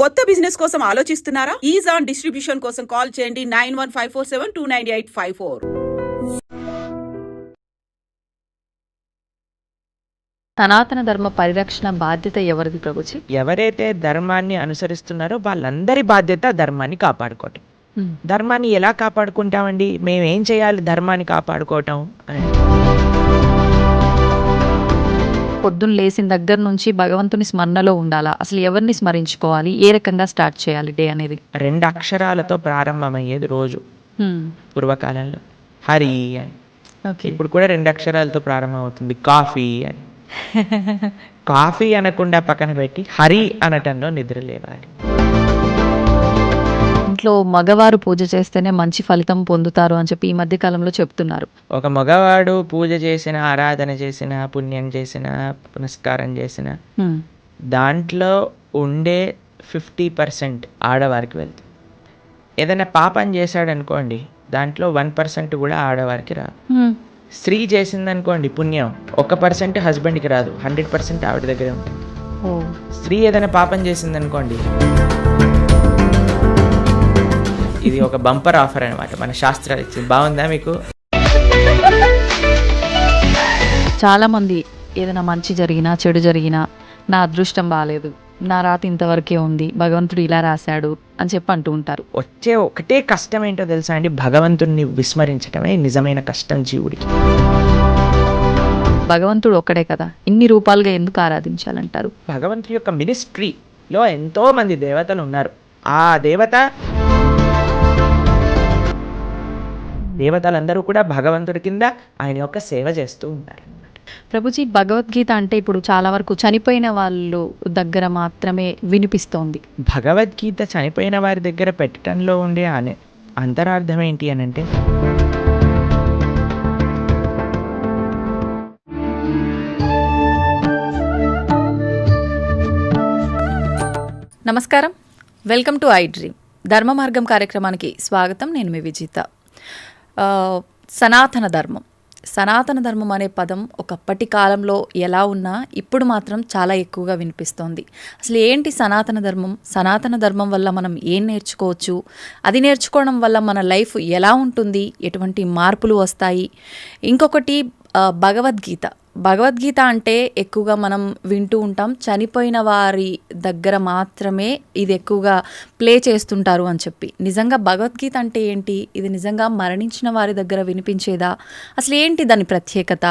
కొత్త బిజినెస్ కోసం ఆలోచిస్తున్నారా? ఈజ్ ఆన్ డిస్ట్రిబ్యూషన్ కోసం కాల్ చేయండి 9154729854. సనాతన ధర్మ పరిరక్షణ బాధ్యత ఎవరిది ప్రభుజీ? ఎవరైతే ధర్మాన్ని అనుసరిస్తున్నారో వాళ్ళందరి బాధ్యత ధర్మాన్ని కాపాడుకోవటం. ధర్మాన్ని ఎలా కాపాడుకుంటామండి? మేము ఏం చేయాలి ధర్మాన్ని కాపాడుకోవటం అని? పొద్దున్న లేచిన దగ్గర నుంచి భగవంతుని స్మరణలో ఉండాలా? అసలు ఎవరిని స్మరించుకోవాలి? ఏ రకంగా స్టార్ట్ చేయాలి డే అనేది? 2 అక్షరాలతో ప్రారంభమయ్యేది రోజు పూర్వకాలంలో, హరి అని. ఇప్పుడు కూడా 2 అక్షరాలతో ప్రారంభం అవుతుంది, కాఫీ అని. కాఫీ అనకుండా పక్కన పెట్టి హరి అనటంలో నిద్ర లేవాలి. ఇంట్లో మగవారు పూజ చేస్తేనే మంచి ఫలితం పొందుతారు అని చెప్పి ఈ మధ్య కాలంలో చెప్తున్నారు. ఒక మగవాడు పూజ చేసిన, ఆరాధన చేసిన, పుణ్యం చేసిన, పునస్కారం చేసిన దాంట్లో ఉండే 50% ఆడవారికి వెళ్తుంది. ఏదైనా పాపం చేశాడనుకోండి, దాంట్లో 1% కూడా ఆడవారికి రాదు. స్త్రీ చేసిందనుకోండి పుణ్యం, 1% హస్బెండ్కి రాదు, 100% ఆవిడ దగ్గరే ఉంటుంది. స్త్రీ ఏదైనా పాపం చేసిందనుకోండి, ఇది ఒక బంపర్ ఆఫర్ అనమాట, మన శాస్త్రాలు ఇచ్చింది. బాగుందా మీకు? చాలా మంది ఏదైనా మంచి జరిగినా చెడు జరిగినా నా అదృష్టం బాగాలేదు, నా రాత ఇంతవరకే ఉంది, భగవంతుడు ఇలా రాశాడు అని చెప్పి అంటూ ఉంటారు. వచ్చే ఒకటే కష్టం ఏంటో తెలుసా అండి? భగవంతుడిని విస్మరించడమే నిజమైన కష్టం జీవుడికి. భగవంతుడు ఒక్కడే కదా, ఇన్ని రూపాలుగా ఎందుకు ఆరాధించాలంటారు? భగవంతుడి యొక్క మినిస్ట్రీలో ఎంతో మంది దేవతలు ఉన్నారు. ఆ దేవతలందరూ కూడా భగవంతుడి కింద ఆయన యొక్క సేవ చేస్తూ ఉంటారు. ప్రభుజీ, భగవద్గీత అంటే ఇప్పుడు చాలా వరకు చనిపోయిన వాళ్ళు దగ్గర మాత్రమే వినిపిస్తోంది. భగవద్గీత చనిపోయిన వారి దగ్గర పెట్టడంలో ఉండే అంతరార్థం ఏంటి అని అంటే, నమస్కారం, వెల్కమ్ టు ఐ డ్రీమ్. ధర్మ మార్గం కార్యక్రమానికి స్వాగతం. నేను మీ విజిత. సనాతన ధర్మం అనే పదం ఒకప్పటి కాలంలో ఎలా ఉన్నా ఇప్పుడు మాత్రం చాలా ఎక్కువగా వినిపిస్తోంది. అసలు ఏంటి సనాతన ధర్మం? సనాతన ధర్మం వల్ల మనం ఏం నేర్చుకోవచ్చు? అది నేర్చుకోవడం వల్ల మన లైఫ్ ఎలా ఉంటుంది? ఎటువంటి మార్పులు వస్తాయి? ఇంకొకటి భగవద్గీత అంటే ఎక్కువగా మనం వింటూ ఉంటాం, చనిపోయిన వారి దగ్గర మాత్రమే ఇది ఎక్కువగా ప్లే చేస్తుంటారు అని చెప్పి. నిజంగా భగవద్గీత అంటే ఏంటి? ఇది నిజంగా మరణించిన వారి దగ్గర వినిపించేదా? అసలు ఏంటి దాని ప్రత్యేకత?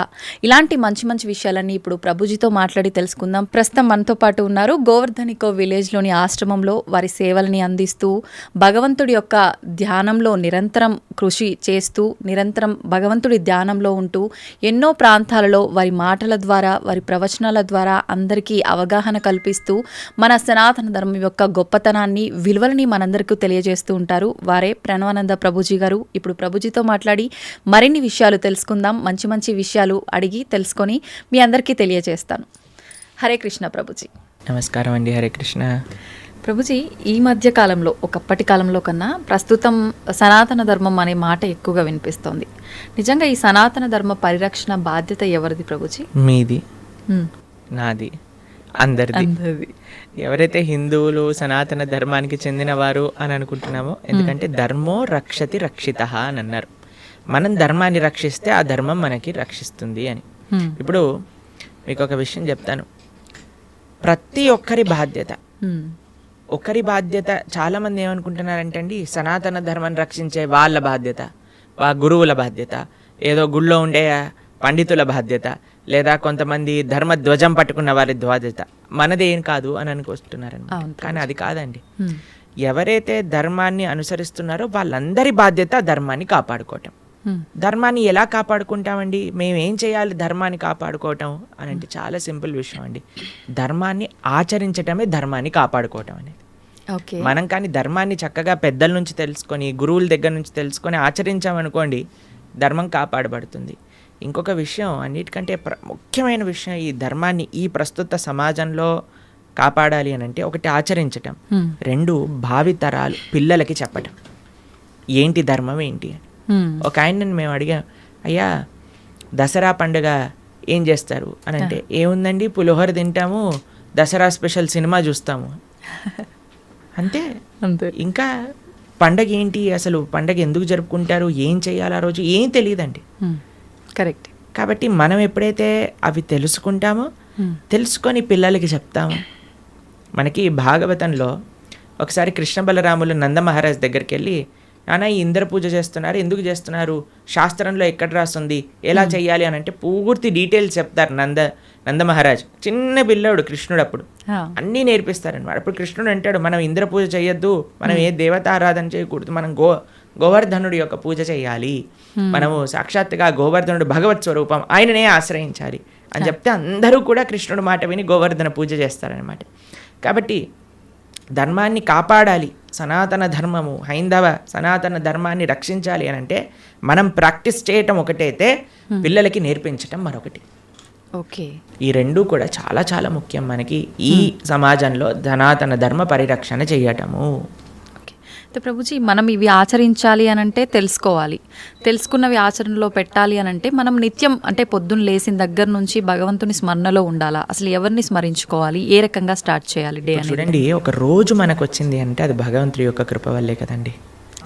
ఇలాంటి మంచి మంచి విషయాలన్నీ ఇప్పుడు ప్రభుజీతో మాట్లాడి తెలుసుకుందాం. ప్రస్తుతం మనతో పాటు ఉన్నారు. గోవర్ధనికో విలేజ్లోని ఆశ్రమంలో వారి సేవలని అందిస్తూ భగవంతుడి యొక్క ధ్యానంలో నిరంతరం కృషి చేస్తూ, నిరంతరం భగవంతుడి ధ్యానంలో ఉంటూ ఎన్నో ప్రాంతాలలో వారి మాటల ద్వారా, వారి ప్రవచనాల ద్వారా అందరికీ అవగాహన కల్పిస్తూ మన సనాతన ధర్మం యొక్క గొప్పతనాన్ని, విలువలని మనందరికీ తెలియజేస్తూ ఉంటారు. వారే ప్రణవానంద ప్రభుజీ గారు. ఇప్పుడు ప్రభుజీతో మాట్లాడి మరిన్ని విషయాలు తెలుసుకుందాం. మంచి మంచి విషయాలు అడిగి తెలుసుకొని మీ అందరికీ తెలియజేస్తాను. హరే కృష్ణ ప్రభుజీ. నమస్కారం అండి. హరే కృష్ణ ప్రభుజీ. ఈ మధ్య కాలంలో, ఒకప్పటి కాలంలో కన్నా ప్రస్తుతం సనాతన ధర్మం అనే మాట ఎక్కువగా వినిపిస్తోంది. నిజంగా ఈ సనాతన ధర్మ పరిరక్షణ బాధ్యత ఎవరిది ప్రభుజీ? మీది, నాది, అందరిది. ఎవరైతే హిందువులు సనాతన ధర్మానికి చెందినవారు అని అనుకుంటున్నామో, ఎందుకంటే ధర్మో రక్షతి రక్షిత అని అన్నారు. మనం ధర్మాన్ని రక్షిస్తే ఆ ధర్మం మనకి రక్షిస్తుంది అని. ఇప్పుడు మీకు ఒక విషయం చెప్తాను. ప్రతి ఒక్కరి బాధ్యత చాలామంది ఏమనుకుంటున్నారంటే అండి, సనాతన ధర్మాన్ని రక్షించే వాళ్ళ బాధ్యత, గురువుల బాధ్యత, ఏదో గుళ్ళో ఉండే పండితుల బాధ్యత, లేదా కొంతమంది ధర్మ ధ్వజం పట్టుకున్న వారి బాధ్యత, మనది ఏం కాదు అని అనుకుంటున్నారండి. కానీ అది కాదండి. ఎవరైతే ధర్మాన్ని అనుసరిస్తున్నారో వాళ్ళందరి బాధ్యత ధర్మాన్ని కాపాడుకోవటం. ధర్మాన్ని ఎలా కాపాడుకుంటామండి? మేము ఏం చేయాలి ధర్మాన్ని కాపాడుకోవటం అని అంటే చాలా సింపుల్ విషయం అండి. ధర్మాన్ని ఆచరించటమే ధర్మాన్ని కాపాడుకోవటం అనేది. మనం కానీ ధర్మాన్ని చక్కగా పెద్దల నుంచి తెలుసుకొని, గురువుల దగ్గర నుంచి తెలుసుకొని ఆచరించామనుకోండి, ధర్మం కాపాడబడుతుంది. ఇంకొక విషయం, అన్నిటికంటే ముఖ్యమైన విషయం, ఈ ధర్మాన్ని ఈ ప్రస్తుత సమాజంలో కాపాడాలి అని అంటే, ఒకటి ఆచరించటం, 2 భావితరాలు పిల్లలకి చెప్పటం ఏంటి ధర్మం ఏంటి అని. ఒక ఆయనని మేము అడిగాం, అయ్యా దసరా పండుగ ఏం చేస్తారు అని అంటే, ఏముందండి పులిహోర తింటాము, దసరా స్పెషల్ సినిమా చూస్తాము. అంతే. అంతే. ఇంకా పండగ ఏంటి, అసలు పండగ ఎందుకు జరుపుకుంటారు, ఏం చేయాలి ఆ రోజు, ఏం తెలియదండి. కరెక్ట్. కాబట్టి మనం ఎప్పుడైతే అవి తెలుసుకుంటామో, తెలుసుకొని పిల్లలకి చెప్తాము. మనకి భాగవతంలో ఒకసారి కృష్ణ బలరాములు నంద మహారాజ్ దగ్గరికి వెళ్ళి, నాన్న ఈ ఇంద్ర పూజ చేస్తున్నారు, ఎందుకు చేస్తున్నారు, శాస్త్రంలో ఎక్కడ రాస్తుంది, ఎలా చేయాలి అని అంటే పూర్తి డీటెయిల్స్ చెప్తారు నంద మహారాజ్. చిన్న పిల్లోడు కృష్ణుడు, అప్పుడు అన్నీ నేర్పిస్తారనమాట. అప్పుడు కృష్ణుడు అంటాడు, మనం ఇంద్ర పూజ చేయొద్దు, మనం ఏ దేవత ఆరాధన చేయకూడదు, మనం గోవర్ధనుడి యొక్క పూజ చేయాలి, మనము సాక్షాత్తుగా గోవర్ధనుడు భగవత్ స్వరూపం, ఆయననే ఆశ్రయించాలి అని చెప్తే అందరూ కూడా కృష్ణుడు మాట విని గోవర్ధన పూజ చేస్తారనమాట. కాబట్టి ధర్మాన్ని కాపాడాలి, సనాతన ధర్మము, హైందవ సనాతన ధర్మాన్ని రక్షించాలి అని అంటే మనం ప్రాక్టీస్ చేయటం ఒకటైతే పిల్లలకి నేర్పించటం మరొకటి. ఓకే. ఈ రెండూ కూడా చాలా చాలా ముఖ్యం మనకి ఈ సమాజంలో సనాతన ధర్మ పరిరక్షణ చేయటము. అయితే ప్రభుజీ, మనం ఇవి ఆచరించాలి అని అంటే తెలుసుకోవాలి, తెలుసుకున్నవి ఆచరణలో పెట్టాలి అని అంటే మనం నిత్యం అంటే పొద్దున్న లేచిన దగ్గర నుంచి భగవంతుని స్మరణలో ఉండాలా? అసలు ఎవరిని స్మరించుకోవాలి, ఏ రకంగా స్టార్ట్ చేయాలి డే అనేది? చూడండి, ఒక రోజు మనకు వచ్చింది అంటే అది భగవంతుడి యొక్క కృప వల్లే కదండి.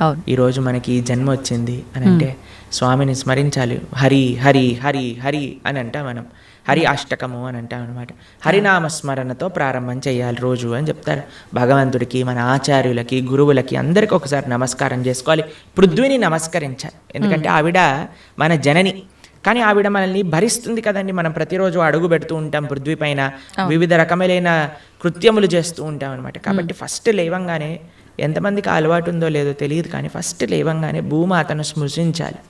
అవును. ఈరోజు మనకి ఈ జన్మ వచ్చింది అని అంటే స్వామిని స్మరించాలి. హరి హరి హరి హరి అని అంటాం మనం, హరి అష్టకము అని అంటాం అనమాట. హరినామ స్మరణతో ప్రారంభం చేయాలి రోజు అని చెప్తారు. భగవంతుడికి, మన ఆచార్యులకి, గురువులకి అందరికీ ఒకసారి నమస్కారం చేసుకోవాలి. పృథ్వీని నమస్కరించాలి, ఎందుకంటే ఆవిడ మన జనని. కానీ ఆవిడ మనల్ని భరిస్తుంది కదండి. మనం ప్రతిరోజు అడుగు పెడుతూ ఉంటాం పృథ్వీ పైన, వివిధ రకములైన కృత్యములు చేస్తూ ఉంటాం అనమాట. కాబట్టి ఫస్ట్ లేవంగానే, ఎంతమందికి అలవాటు ఉందో లేదో తెలియదు కానీ ఫస్ట్ లేవంగానే భూమాతను స్మృశించాలి.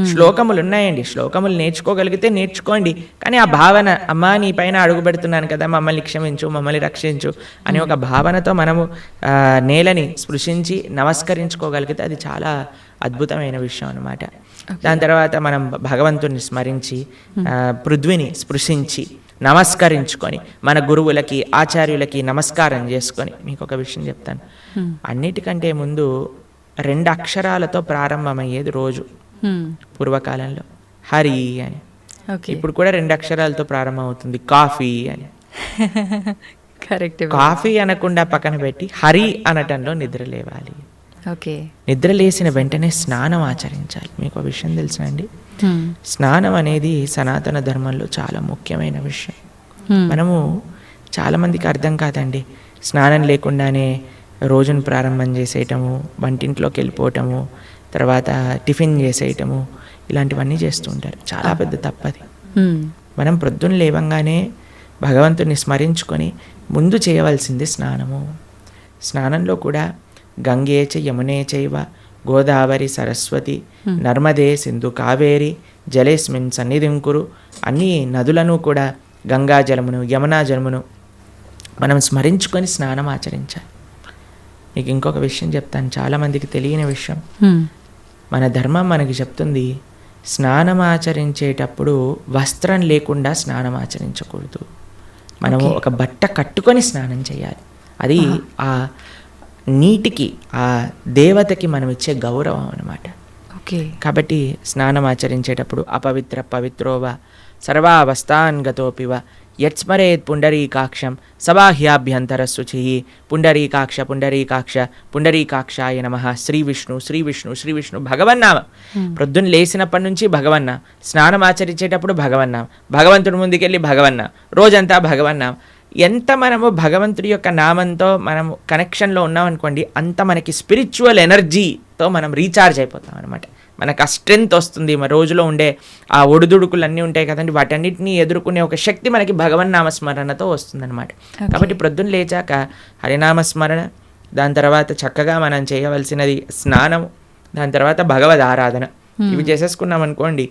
శ్లోకములు ఉన్నాయండి, శ్లోకములు నేర్చుకోగలిగితే నేర్చుకోండి, కానీ ఆ భావన, అమ్మా నీ పైన అడుగు పెడుతున్నాను కదా, మమ్మల్ని క్షమించు, మమ్మల్ని రక్షించు అనే ఒక భావనతో మనము నేలని స్పృశించి నమస్కరించుకోగలిగితే అది చాలా అద్భుతమైన విషయం అనమాట. దాని తర్వాత మనం భగవంతుని స్మరించి పృథ్వీని స్పృశించి నమస్కరించుకొని మన గురువులకి, ఆచార్యులకి నమస్కారం చేసుకొని, మీకు ఒక విషయం చెప్తాను, అన్నిటికంటే ముందు 2 అక్షరాలతో ప్రారంభమయ్యేది రోజు పూర్వకాలంలో, హరి అని. ఇప్పుడు కూడా 2 అక్షరాలతో ప్రారంభం అవుతుంది, కాఫీ అని. కరెక్ట్. కాఫీ అనకుండా పక్కన పెట్టి హరి అనటంలో నిద్ర లేవాలి. ఓకే. నిద్ర లేచిన వెంటనే స్నానం ఆచరించాలి. మీకు ఆ విషయం తెలుసా అండి? స్నానం అనేది సనాతన ధర్మంలో చాలా ముఖ్యమైన విషయం. మనము చాలామందికి అర్థం కాదండి, స్నానం లేకుండానే రోజును ప్రారంభం చేసేయటము, వంటింట్లోకి వెళ్ళిపోవటము, తర్వాత టిఫిన్ చేసేయటము, ఇలాంటివన్నీ చేస్తూ ఉంటారు. చాలా పెద్ద తప్పది. మనం ప్రొద్దున లేవంగానే భగవంతుని స్మరించుకొని ముందు చేయవలసింది స్నానము. స్నానంలో కూడా గంగే చ యమునే చైవ గోదావరి సరస్వతి నర్మదే సింధు కావేరి జలేస్మిన్ సన్నిధిం కురు, అన్ని నదులను కూడా గంగా జలమును, యమునా జలమును మనం స్మరించుకొని స్నానం ఆచరించాలి. మీకు ఇంకొక విషయం చెప్తాను, చాలామందికి తెలియని విషయం. మన ధర్మం మనకి చెప్తుంది, స్నానం ఆచరించేటప్పుడు వస్త్రం లేకుండా స్నానం ఆచరించకూడదు. మనము ఒక బట్ట కట్టుకొని స్నానం చేయాలి. అది ఆ నీటికి, ఆ దేవతకి మనం ఇచ్చే గౌరవం అన్నమాట. ఓకే. కాబట్టి స్నానం ఆచరించేటప్పుడు అపవిత్ర పవిత్రోవ సర్వావస్థాన్ గతోపివ యత్స్మరేత్ పుండరీకాక్షం సబాహ్యాభ్యంతర శుచి పుండరీకాక్ష పుండరీకాక్ష పుండరీకాక్షాయ నమః. శ్రీ విష్ణు శ్రీ విష్ణు శ్రీ విష్ణు భగవన్నామ. ప్రొద్దున లేచినప్పటి నుంచి భగవన్నా, స్నానం ఆచరించేటప్పుడు భగవన్నా, భగవంతుడి ముందుకెళ్ళి భగవన్నా, రోజంతా భగవన్నా. ఎంత మనము భగవంతుడి యొక్క నామంతో మనం కనెక్షన్లో ఉన్నామనుకోండి, అంత మనకి స్పిరిచువల్ ఎనర్జీతో మనం రీఛార్జ్ అయిపోతాం అనమాట. మనకు ఆ స్ట్రెంగ్త్ వస్తుంది. మన రోజులో ఉండే ఆ ఒడిదుడుకులు అన్నీ ఉంటాయి కదండి, వాటన్నిటిని ఎదుర్కొనే ఒక శక్తి మనకి భగవన్నామస్మరణతో వస్తుందన్నమాట. కాబట్టి ప్రొద్దున లేచాక హరినామస్మరణ, దాని తర్వాత చక్కగా మనం చేయవలసినది స్నానం, దాని తర్వాత భగవద్ ఆరాధన. ఇవి చేసేసుకున్నాం అనుకోండి,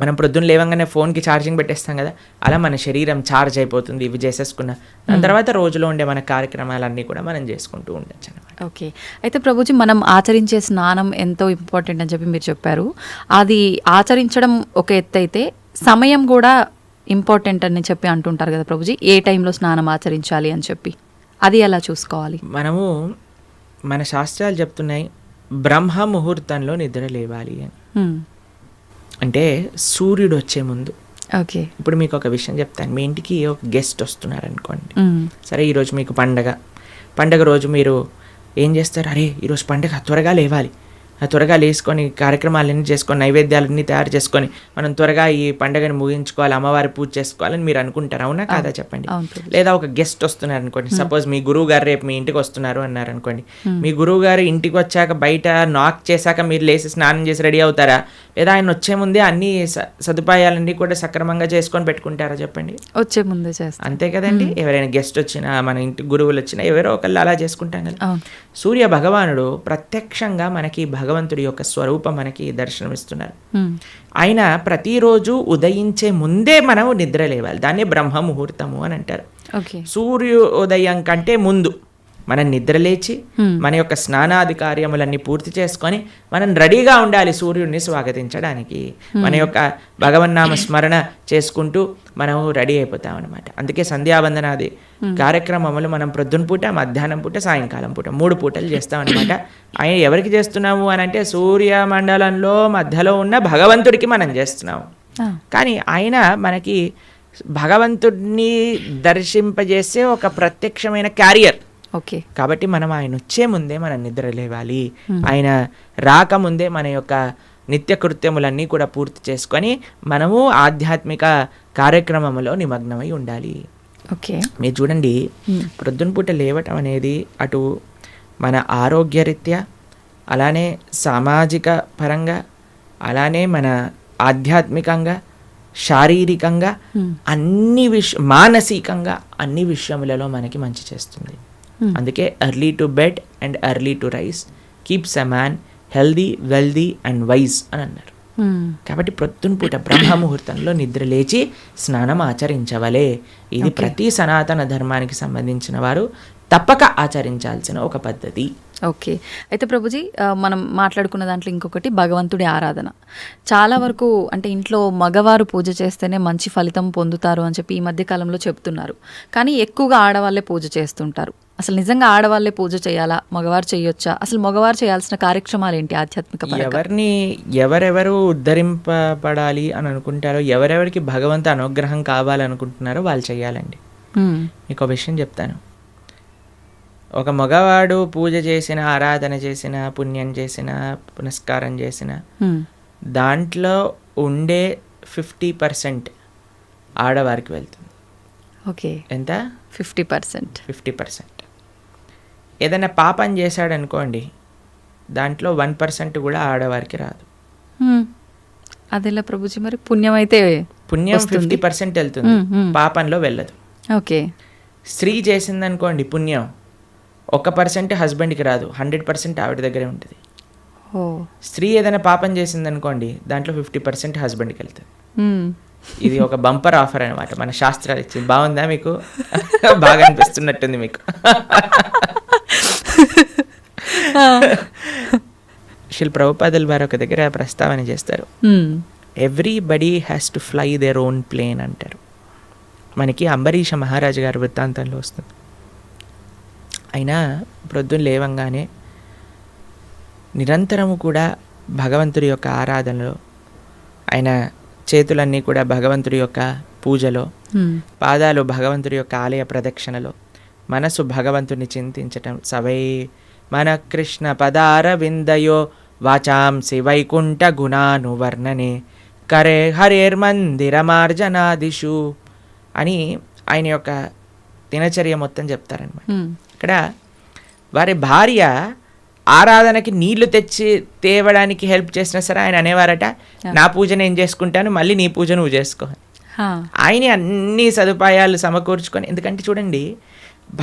మనం ప్రొద్దున లేవంగానే ఫోన్కి ఛార్జింగ్ పెట్టేస్తాం కదా, అలా మన శరీరం ఛార్జ్ అయిపోతుంది ఇవి చేసేసుకున్న. దాని తర్వాత రోజులో ఉండే మన కార్యక్రమాలన్నీ కూడా మనం చేసుకుంటూ ఉండొచ్చు అనమాట. ఓకే. అయితే ప్రభుజీ, మనం ఆచరించే స్నానం ఎంతో ఇంపార్టెంట్ అని చెప్పి మీరు చెప్పారు. అది ఆచరించడం ఒక ఎత్తు అయితే సమయం కూడా ఇంపార్టెంట్ అని చెప్పి అంటుంటారు కదా ప్రభుజీ, ఏ టైంలో స్నానం ఆచరించాలి అని చెప్పి, అది ఎలా చూసుకోవాలి? మనము మన శాస్త్రాలు చెప్తున్నాయి, బ్రహ్మ ముహూర్తంలో నిద్ర లేవాలి అని. అంటే సూర్యుడు వచ్చే ముందు. ఓకే. ఇప్పుడు మీకు ఒక విషయం చెప్తాను. మీ ఇంటికి ఒక గెస్ట్ వస్తున్నారు అనుకోండి, సరే ఈరోజు మీకు పండగ, పండగ రోజు మీరు ఏం చేస్తారు, అరే ఈరోజు పండగ త్వరగా లేవాలి, త్వరగా లేసుకొని కార్యక్రమాలన్నీ చేసుకొని నైవేద్యాలన్నీ తయారు చేసుకొని మనం త్వరగా ఈ పండుగని ముగించుకోవాలి, అమ్మవారి పూజ చేసుకోవాలని మీరు అనుకుంటారు, అవునా కాదా చెప్పండి. లేదా ఒక గెస్ట్ వస్తున్నారు అనుకోండి, సపోజ్ మీ గురువు గారు రేపు మీ ఇంటికి వస్తున్నారు అన్నారు అనుకోండి, మీ గురువు గారు ఇంటికి వచ్చాక బయట నాక్ చేశాక మీరు లేచి స్నానం చేసి రెడీ అవుతారా, లేదా ఆయన వచ్చే ముందే అన్ని సదుపాయాలన్నీ కూడా సక్రమంగా చేసుకొని పెట్టుకుంటారా చెప్పండి. వచ్చే ముందే చేస్తాం అంతే కదండి. ఎవరైనా గెస్ట్ వచ్చినా మన ఇంటి గురువులు వచ్చినా ఎవరో ఒకళ్ళు అలా చేసుకుంటాం కదా. సూర్య భగవానుడు ప్రత్యక్షంగా మనకి భగవంతుడి యొక్క స్వరూపం మనకి దర్శనమిస్తున్నారు. ఆయన ప్రతిరోజు ఉదయించే ముందే మనం నిద్ర లేవాలి, దాన్ని బ్రహ్మ ముహూర్తము అని అంటారు. సూర్యోదయం కంటే ముందు మనం నిద్రలేచి మన యొక్క స్నానాది కార్యములన్నీ పూర్తి చేసుకొని మనం రెడీగా ఉండాలి సూర్యుడిని స్వాగతించడానికి. మన యొక్క భగవన్నామ స్మరణ చేసుకుంటూ మనం రెడీ అయిపోతాం అనమాట. అందుకే సంధ్యావందనాది కార్యక్రమములు మనం ప్రొద్దున పూట, మధ్యాహ్నం పూట, సాయంకాలం పూట 3 పూటలు చేస్తాం అనమాట. ఆయన ఎవరికి చేస్తున్నాము అని అంటే సూర్యమండలంలో మధ్యలో ఉన్న భగవంతుడికి మనం చేస్తున్నాము. కానీ ఆయన మనకి భగవంతుడిని దర్శింపజేసే ఒక ప్రత్యక్షమైన క్యారియర్. కాబట్టి మనం ఆయన వచ్చే ముందే మనం నిద్ర లేవాలి, ఆయన రాకముందే మన యొక్క నిత్య కృత్యములన్నీ కూడా పూర్తి చేసుకొని మనము ఆధ్యాత్మిక కార్యక్రమంలో నిమగ్నమై ఉండాలి. మీరు చూడండి, ప్రొద్దున పూట లేవటం అనేది అటు మన ఆరోగ్యరీత్యా, అలానే సామాజిక పరంగా, అలానే మన ఆధ్యాత్మికంగా, శారీరకంగా, అన్ని మానసికంగా అన్ని విషయములలో మనకి మంచి చేస్తుంది. అందుకే early to bed and early to rice keeps a man healthy, wealthy and wise అని అన్నారు. కాబట్టి ప్రొద్దున పూట బ్రహ్మ ముహూర్తంలో నిద్ర లేచి స్నానం ఆచరించవలే. ఇది ప్రతి సనాతన ధర్మానికి సంబంధించిన వారు తప్పక ఆచరించాల్సిన ఒక పద్ధతి. ఓకే, అయితే ప్రభుజీ మనం మాట్లాడుకున్న దాంట్లో ఇంకొకటి భగవంతుడి ఆరాధన. చాలా వరకు అంటే ఇంట్లో మగవారు పూజ చేస్తేనే మంచి ఫలితం పొందుతారు అని చెప్పి ఈ మధ్య కాలంలో చెప్తున్నారు. కానీ ఎక్కువగా ఆడవాళ్ళే పూజ చేస్తుంటారు. అసలు నిజంగా ఆడవాళ్ళే పూజ చేయాలా, మగవారు చేయొచ్చా? అసలు మగవారు చేయాల్సిన కార్యక్రమాలు ఏంటి ఆధ్యాత్మిక? ఎవరెవరు ఉద్ధరింపబడాలి అని అనుకుంటారో, ఎవరెవరికి భగవంతు అనుగ్రహం కావాలనుకుంటున్నారో వాళ్ళు చేయాలండి. మీకు ఒక విషయం చెప్తాను. ఒక మగవాడు పూజ చేసిన, ఆరాధన చేసిన, పుణ్యం చేసిన, పునస్కారం చేసిన దాంట్లో ఉండే 50% ఆడవారికి వెళ్తుంది. ఓకే, ఎంత? 50%. ఏదైనా పాపం చేశాడనుకోండి, దాంట్లో 1% కూడా ఆడవారికి రాదు. అదేలా ప్రభుజీ? మరి పుణ్యం అయితే పుణ్యం 50% వెళ్తుంది, పాపంలో వెళ్ళదు. ఓకే. స్త్రీ చేసిందనుకోండి పుణ్యం 1% హస్బెండ్కి రాదు, 100% ఆవిడ దగ్గరే ఉంటుంది. స్త్రీ ఏదైనా పాపం చేసిందనుకోండి, దాంట్లో 50% హస్బెండ్కి వెళ్తుంది. ఇది ఒక బంపర్ ఆఫర్ అనమాట, మన శాస్త్రాలు ఇచ్చింది. బాగుందా మీకు? బాగా అనిపిస్తున్నట్టుంది మీకు. శిల్ ప్రభుపాదుల వారు ఒక దగ్గర ప్రస్తావన చేస్తారు, everybody has to fly their own plane అంటారు. మనకి అంబరీష మహారాజు గారి వృత్తాంతంలో వస్తుంది. అయినా ప్రొద్దున లేవంగానే నిరంతరము కూడా భగవంతుడి యొక్క ఆరాధనలో, ఆయన చేతులన్నీ కూడా భగవంతుడి యొక్క పూజలో, పాదాలు భగవంతుడి యొక్క ఆలయ ప్రదక్షిణలో, మనసు భగవంతుని చింతించటం. సవై మన కృష్ణ పదార విందయో వాచాంసి వైకుంఠ గుణానువర్ణనే కరే హరేర్మందిరమార్జనాదిషు అని ఆయన యొక్క దినచర్య మొత్తం చెప్తారనమాట. ఇక్కడ వారి భార్య ఆరాధనకి నీళ్లు తెచ్చి తేవడానికి హెల్ప్ చేసినా సరే ఆయన అనేవారట, నా పూజ నేను చేసుకుంటాను, మళ్ళీ నీ పూజ నువ్వు చేసుకో. ఆయన అన్ని సదుపాయాలు సమకూర్చుకొని, ఎందుకంటే చూడండి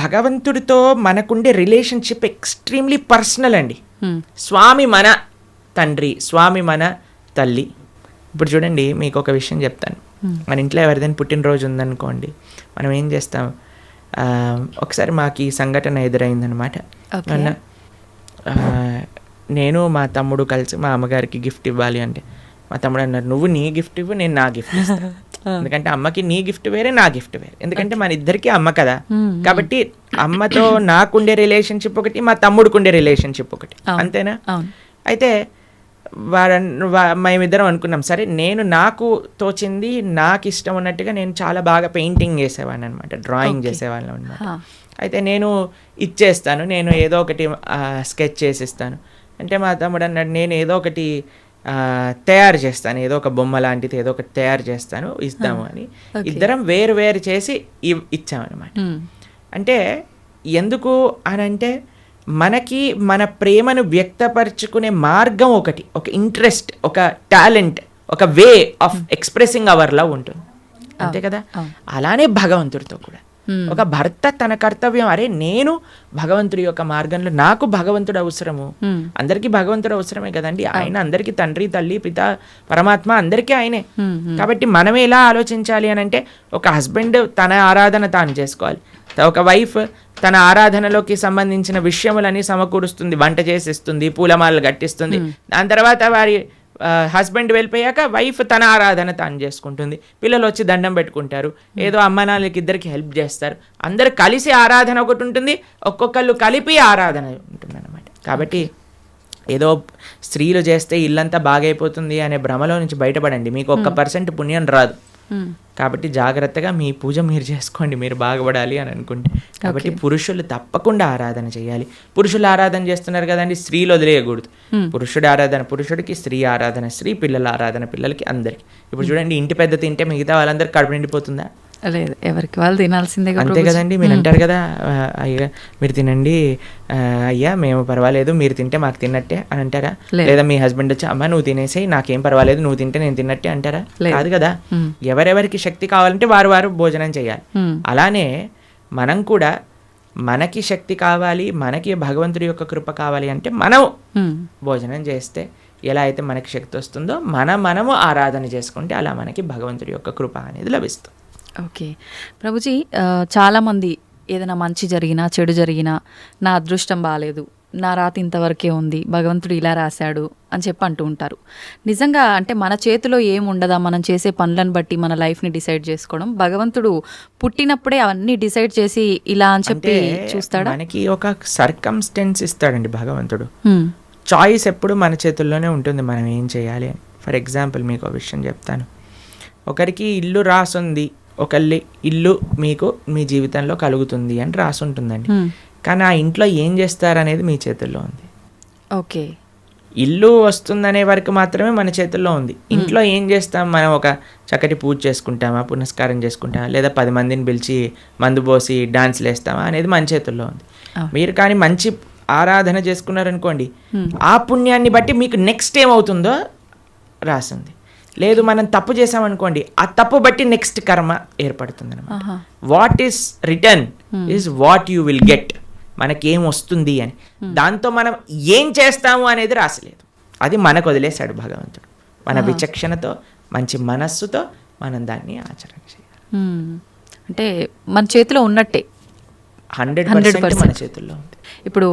భగవంతుడితో మనకుండే రిలేషన్షిప్ ఎక్స్ట్రీమ్లీ పర్సనల్ అండి. స్వామి మన తండ్రి, స్వామి మన తల్లి. ఇప్పుడు చూడండి మీకు ఒక విషయం చెప్తాను. మన ఇంట్లో ఎవరిదైనా పుట్టినరోజు ఉందనుకోండి, మనం ఏం చేస్తాం, ఒకసారి మాకు ఈ సంఘటన ఎదురైందనమాట. నేను మా తమ్ముడు కలిసి మా అమ్మగారికి గిఫ్ట్ ఇవ్వాలి అంటే, మా తమ్ముడు అన్నారు, నువ్వు నీ గిఫ్ట్ ఇవ్వు, నేను నా గిఫ్ట్ ఇస్తాను. ఎందుకంటే అమ్మకి నీ గిఫ్ట్ వేరే, నా గిఫ్ట్ వేరే. ఎందుకంటే మన ఇద్దరికి అమ్మ కదా. కాబట్టి అమ్మతో నాకుండే రిలేషన్షిప్ ఒకటి, మా తమ్ముడుకుండే రిలేషన్షిప్ ఒకటి, అంతేనా? అయితే మేమిద్దరం అనుకున్నాం, సరే నేను నాకు తోచింది, నాకు ఇష్టం ఉన్నట్టుగా నేను చాలా బాగా పెయింటింగ్ చేసేవాడిని అనమాట, డ్రాయింగ్ చేసేవాళ్ళం అనమాట. అయితే నేను ఇచ్చేస్తాను, నేను ఏదో ఒకటి స్కెచ్ చేసిస్తాను అంటే మా తమ్ముడు అన్నాడు నేను ఏదో ఒకటి తయారు చేస్తాను, ఏదో ఒక బొమ్మ లాంటిది ఏదో ఒకటి తయారు చేస్తాను ఇద్దాము అని ఇద్దరం వేరు వేరు చేసి ఇచ్చామన్నమాట. అంటే ఎందుకు అని అంటే మనకి మన ప్రేమను వ్యక్తపరచుకునే మార్గం ఒకటి, ఒక ఇంట్రెస్ట్, ఒక టాలెంట్, ఒక way of expressing hour love ఉంటుంది అంతే కదా. అలానే భగవంతుడితో కూడా ఒక భర్త తన కర్తవ్యం, అరే నేను భగవంతుడి యొక్క మార్గంలో, నాకు భగవంతుడు అవసరము, అందరికీ భగవంతుడు అవసరమే కదండి, ఆయన అందరికీ తండ్రి తల్లి పిత పరమాత్మ అందరికీ ఆయనే. కాబట్టి మనం ఎలా ఆలోచించాలి అని అంటే ఒక హస్బెండ్ తన ఆరాధన తాను చేసుకోవాలి, ఒక వైఫ్ తన ఆరాధనలోకి సంబంధించిన విషయములని సమకూరుస్తుంది, వంట చేసిస్తుంది, పూలమాలలు కట్టిస్తుంది. దాని తర్వాత వారి హస్బెండ్ వెళ్ళిపోయాక వైఫ్ తన ఆరాధన తాను చేసుకుంటుంది, పిల్లలు వచ్చి దండం పెట్టుకుంటారు, ఏదో అమ్మ నాన్నలకి ఇద్దరికి హెల్ప్ చేస్తారు, అందరు కలిసి ఆరాధన ఒకటి ఉంటుంది, ఒక్కొక్కళ్ళు కలిపి ఆరాధన ఉంటుంది అన్నమాట. కాబట్టి ఏదో స్త్రీలు చేస్తే ఇల్లంతా బాగైపోతుంది అనే భ్రమలో నుంచి బయటపడండి, మీకు 1% పుణ్యం రాదు. కాబట్టి జాగ్రత్తగా మీ పూజ మీరు చేసుకోండి, మీరు బాగుపడాలి అని అనుకుంటే. కాబట్టి పురుషులు తప్పకుండా ఆరాధన చేయాలి. పురుషులు ఆరాధన చేస్తున్నారు కదండి, స్త్రీలు వదిలేయకూడదు. పురుషుడి ఆరాధన పురుషుడికి, స్త్రీ ఆరాధన స్త్రీ, పిల్లల ఆరాధన పిల్లలకి, అందరికి. ఇప్పుడు చూడండి, ఇంటి పెద్ద తింటే మిగతా వాళ్ళందరికీ కడుపు నిండిపోతుందా? లేదు, ఎవరికి వాళ్ళు తినాల్సిందే అంతే కదండి. మీరు అంటారు కదా, అయ్యా మీరు తినండి, అయ్యా మేము పర్వాలేదు, మీరు తింటే మాకు తిన్నట్టే అని అంటారా? లేదా మీ హస్బెండ్ వచ్చి అమ్మ నువ్వు తినేసి నాకేం పర్వాలేదు, నువ్వు తింటే నేను తిన్నట్టే అంటారా? కాదు కదా. ఎవరెవరికి శక్తి కావాలంటే వారు వారు భోజనం చేయాలి. అలానే మనం కూడా మనకి శక్తి కావాలి, మనకి భగవంతుడి యొక్క కృప కావాలి అంటే మనం భోజనం చేస్తే ఎలా అయితే మనకి శక్తి వస్తుందో మనము ఆరాధన చేసుకుంటే అలా మనకి భగవంతుడి యొక్క కృప అనేది లభిస్తుంది. ఓకే ప్రభుజీ, చాలామంది ఏదైనా మంచి జరిగినా చెడు జరిగినా నా అదృష్టం బాగాలేదు, నా రాత ఇంతవరకే ఉంది, భగవంతుడు ఇలా రాశాడు అని చెప్పి అంటూ ఉంటారు. నిజంగా అంటే మన చేతిలో ఏముండదా, మనం చేసే పనులను బట్టి మన లైఫ్ని డిసైడ్ చేసుకోవడం? భగవంతుడు పుట్టినప్పుడే అవన్నీ డిసైడ్ చేసి ఇలా అని చెప్పి చూస్తాడా? మనకి ఒక సర్కమ్స్టెన్స్ ఇస్తాడండి భగవంతుడు. చాయిస్ ఎప్పుడు మన చేతుల్లోనే ఉంటుంది, మనం ఏం చేయాలి అని. ఫర్ ఎగ్జాంపుల్ మీకు ఒక విషయం చెప్తాను. ఒకరికి ఇల్లు రాసుంది, ఒకళ్ళ ఇల్లు మీకు మీ జీవితంలో కలుగుతుంది అని రాసి ఉంటుందండి. కానీ ఆ ఇంట్లో ఏం చేస్తారనేది మీ చేతుల్లో ఉంది. ఓకే, ఇల్లు వస్తుందనే వరకు మాత్రమే మన చేతుల్లో ఉంది. ఇంట్లో ఏం చేస్తాం, మనం ఒక చక్కటి పూజ చేసుకుంటామా, పునస్కారం చేసుకుంటామా, లేదా 10 మందిని పిలిచి మందు పోసి డాన్స్లు వేస్తామా అనేది మన చేతుల్లో ఉంది. మీరు కానీ మంచి ఆరాధన చేసుకున్నారనుకోండి, ఆ పుణ్యాన్ని బట్టి మీకు నెక్స్ట్ ఏమవుతుందో రాసింది. లేదు మనం తప్పు చేసామనుకోండి, ఆ తప్పు బట్టి నెక్స్ట్ కర్మ ఏర్పడుతుంది అనమాట. What is return is what you will get. మనకేం వస్తుంది అని, దాంతో మనం ఏం చేస్తాము అనేది రాసలేదు, అది మనకు వదిలేశాడు భగవంతుడు. మన విచక్షణతో మంచి మనస్సుతో మనం దాన్ని ఆచరణ చేయాలి. అంటే మన చేతిలో ఉన్నట్టే 100% మన చేతుల్లో ఉంది. ఇప్పుడు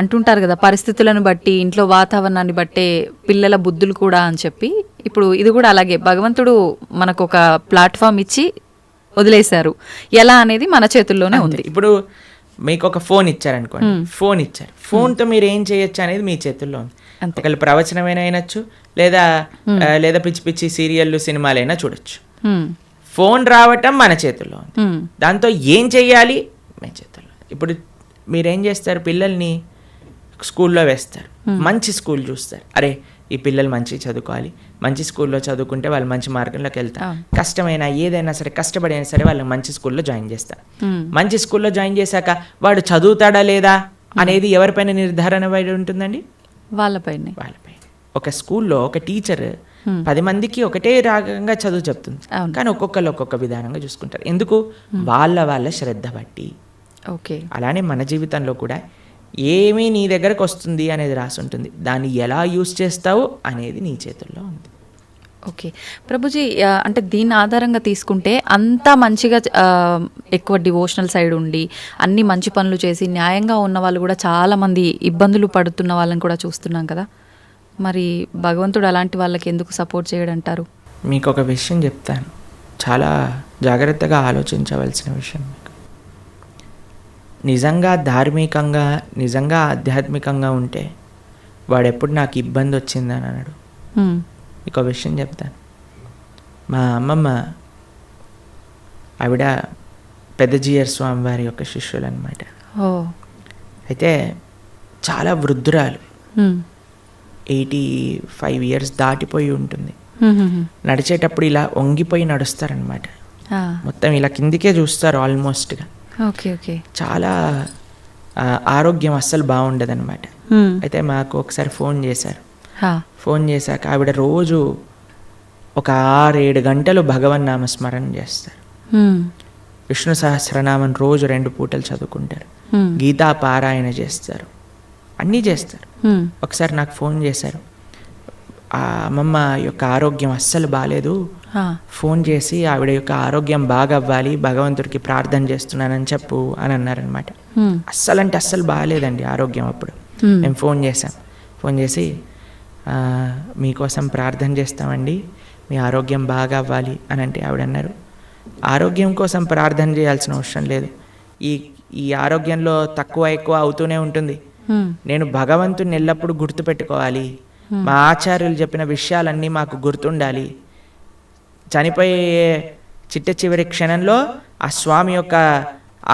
అంటుంటారు కదా, పరిస్థితులను బట్టి ఇంట్లో వాతావరణాన్ని బట్టే పిల్లల బుద్ధులు కూడా అని చెప్పి, ఇప్పుడు ఇది కూడా అలాగే భగవంతుడు మనకు ఒక ప్లాట్ఫామ్ ఇచ్చి వదిలేశారు, ఎలా అనేది మన చేతుల్లోనే ఉంది. ఇప్పుడు మీకు ఒక ఫోన్ ఇచ్చారనుకోండి, ఫోన్ ఇచ్చారు, ఫోన్తో మీరు ఏం చేయొచ్చు అనేది మీ చేతుల్లో ఉంది. ఒకళ్ళు ప్రవచనమైనా అయినచ్చు, లేదా పిచ్చి పిచ్చి సీరియళ్ళు సినిమాలైనా చూడొచ్చు. ఫోన్ రావటం మన చేతుల్లో ఉంది, దాంతో ఏం చెయ్యాలి మీ చేతుల్లో. ఇప్పుడు మీరేం చేస్తారు, పిల్లల్ని స్కూల్లో వేస్తారు, మంచి స్కూల్ చూస్తారు, అరే ఈ పిల్లలు మంచి చదువుకోవాలి, మంచి స్కూల్లో చదువుకుంటే వాళ్ళు మంచి మార్గంలోకి వెళ్తారు, కష్టమైనా ఏదైనా సరే కష్టపడి అయినా సరే వాళ్ళని మంచి స్కూల్లో జాయిన్ చేస్తారు. మంచి స్కూల్లో జాయిన్ చేశాక వాడు చదువుతాడా లేదా అనేది ఎవరిపైన నిర్ధారణ పడి ఉంటుందండి? వాళ్ళపైన. ఒక స్కూల్లో ఒక టీచర్ 10 మందికి ఒకటే రాగంగా చదువు చెప్తుంది, కానీ ఒక్కొక్కరు ఒక్కొక్క విధానంగా చూసుకుంటారు. ఎందుకు? వాళ్ళ శ్రద్ధ బట్టి. ఓకే, అలానే మన జీవితంలో కూడా ఏమీ నీ దగ్గరకు వస్తుంది అనేది రాసి ఉంటుంది, దాన్ని ఎలా యూజ్ చేస్తావు అనేది నీ చేతుల్లో ఉంది. ఓకే ప్రభుజీ, అంటే దీన్ని ఆధారంగా తీసుకుంటే అంతా మంచిగా ఎక్కువ డివోషనల్ సైడ్ ఉండి అన్ని మంచి పనులు చేసి న్యాయంగా ఉన్న వాళ్ళు కూడా చాలామంది ఇబ్బందులు పడుతున్న వాళ్ళని కూడా చూస్తున్నాం కదా, మరి భగవంతుడు అలాంటి వాళ్ళకి ఎందుకు సపోర్ట్ చేయడంటారు? మీకు ఒక విషయం చెప్తాను, చాలా జాగ్రత్తగా ఆలోచించవలసిన విషయం. మీకు నిజంగా ధార్మికంగా, నిజంగా ఆధ్యాత్మికంగా ఉంటే వాడు ఎప్పుడు నాకు ఇబ్బంది వచ్చిందని అన్నాడు. మీకు ఒక విషయం చెప్తాను, మా అమ్మమ్మ ఆవిడ పెద్దజీయర్ స్వామి వారి యొక్క శిష్యులు అనమాట. ఓ. అయితే చాలా వృద్ధురాలు, హ్మ్. 85 years దాటిపోయి ఉంటుంది. హ్మ్. నడిచేటప్పుడు ఇలా వంగిపోయి నడుస్తారనమాట. ఆ. మొత్తం ఇలా కిందికే చూస్తారు ఆల్మోస్ట్గా. Okay okay. చాలా ఆరోగ్యం అస్సలు బాగుండదన్నమాట. హ్మ్. అయితే మాకు ఒకసారి ఫోన్ చేశారు. హా. ఫోన్ చేశాక ఆవిడ రోజు ఒక 6-7 గంటలు భగవన్ నామస్మరణ చేస్తారు. హ్మ్. విష్ణు సహస్రనామం రోజు 2 పూటలు చదువుకుంటారు. హ్మ్. గీతా పారాయణ చేస్తారు, అన్నీ చేస్తారు. హ్మ్. ఒకసారి నాకు ఫోన్ చేశారు, ఆ అమ్మమ్మ యొక్క ఆరోగ్యం అస్సలు బాగాలేదు, హా. ఫోన్ చేసి ఆవిడ యొక్క ఆరోగ్యం బాగా అవ్వాలి, భగవంతుడికి ప్రార్థన చేస్తున్నానని చెప్పు అని అన్నారనమాట. హ్మ్. అస్సలు అంటే అస్సలు బాగాలేదండి ఆరోగ్యం అప్పుడు. హ్మ్. మేము ఫోన్ చేసి మీకోసం ప్రార్థన చేస్తామండి, మీ ఆరోగ్యం బాగా అవ్వాలి అని అంటే ఆవిడ అన్నారు, ఆరోగ్యం కోసం ప్రార్థన చేయాల్సిన అవసరం లేదు, ఈ ఆరోగ్యంలో తక్కువ ఎక్కువ అవుతూనే ఉంటుంది. హ్మ్. నేను భగవంతుని ఎల్లప్పుడూ గుర్తుపెట్టుకోవాలి, మా ఆచార్యులు చెప్పిన విషయాలన్నీ మాకు గుర్తుండాలి, చనిపోయే చిట్ట చివరి క్షణంలో ఆ స్వామి యొక్క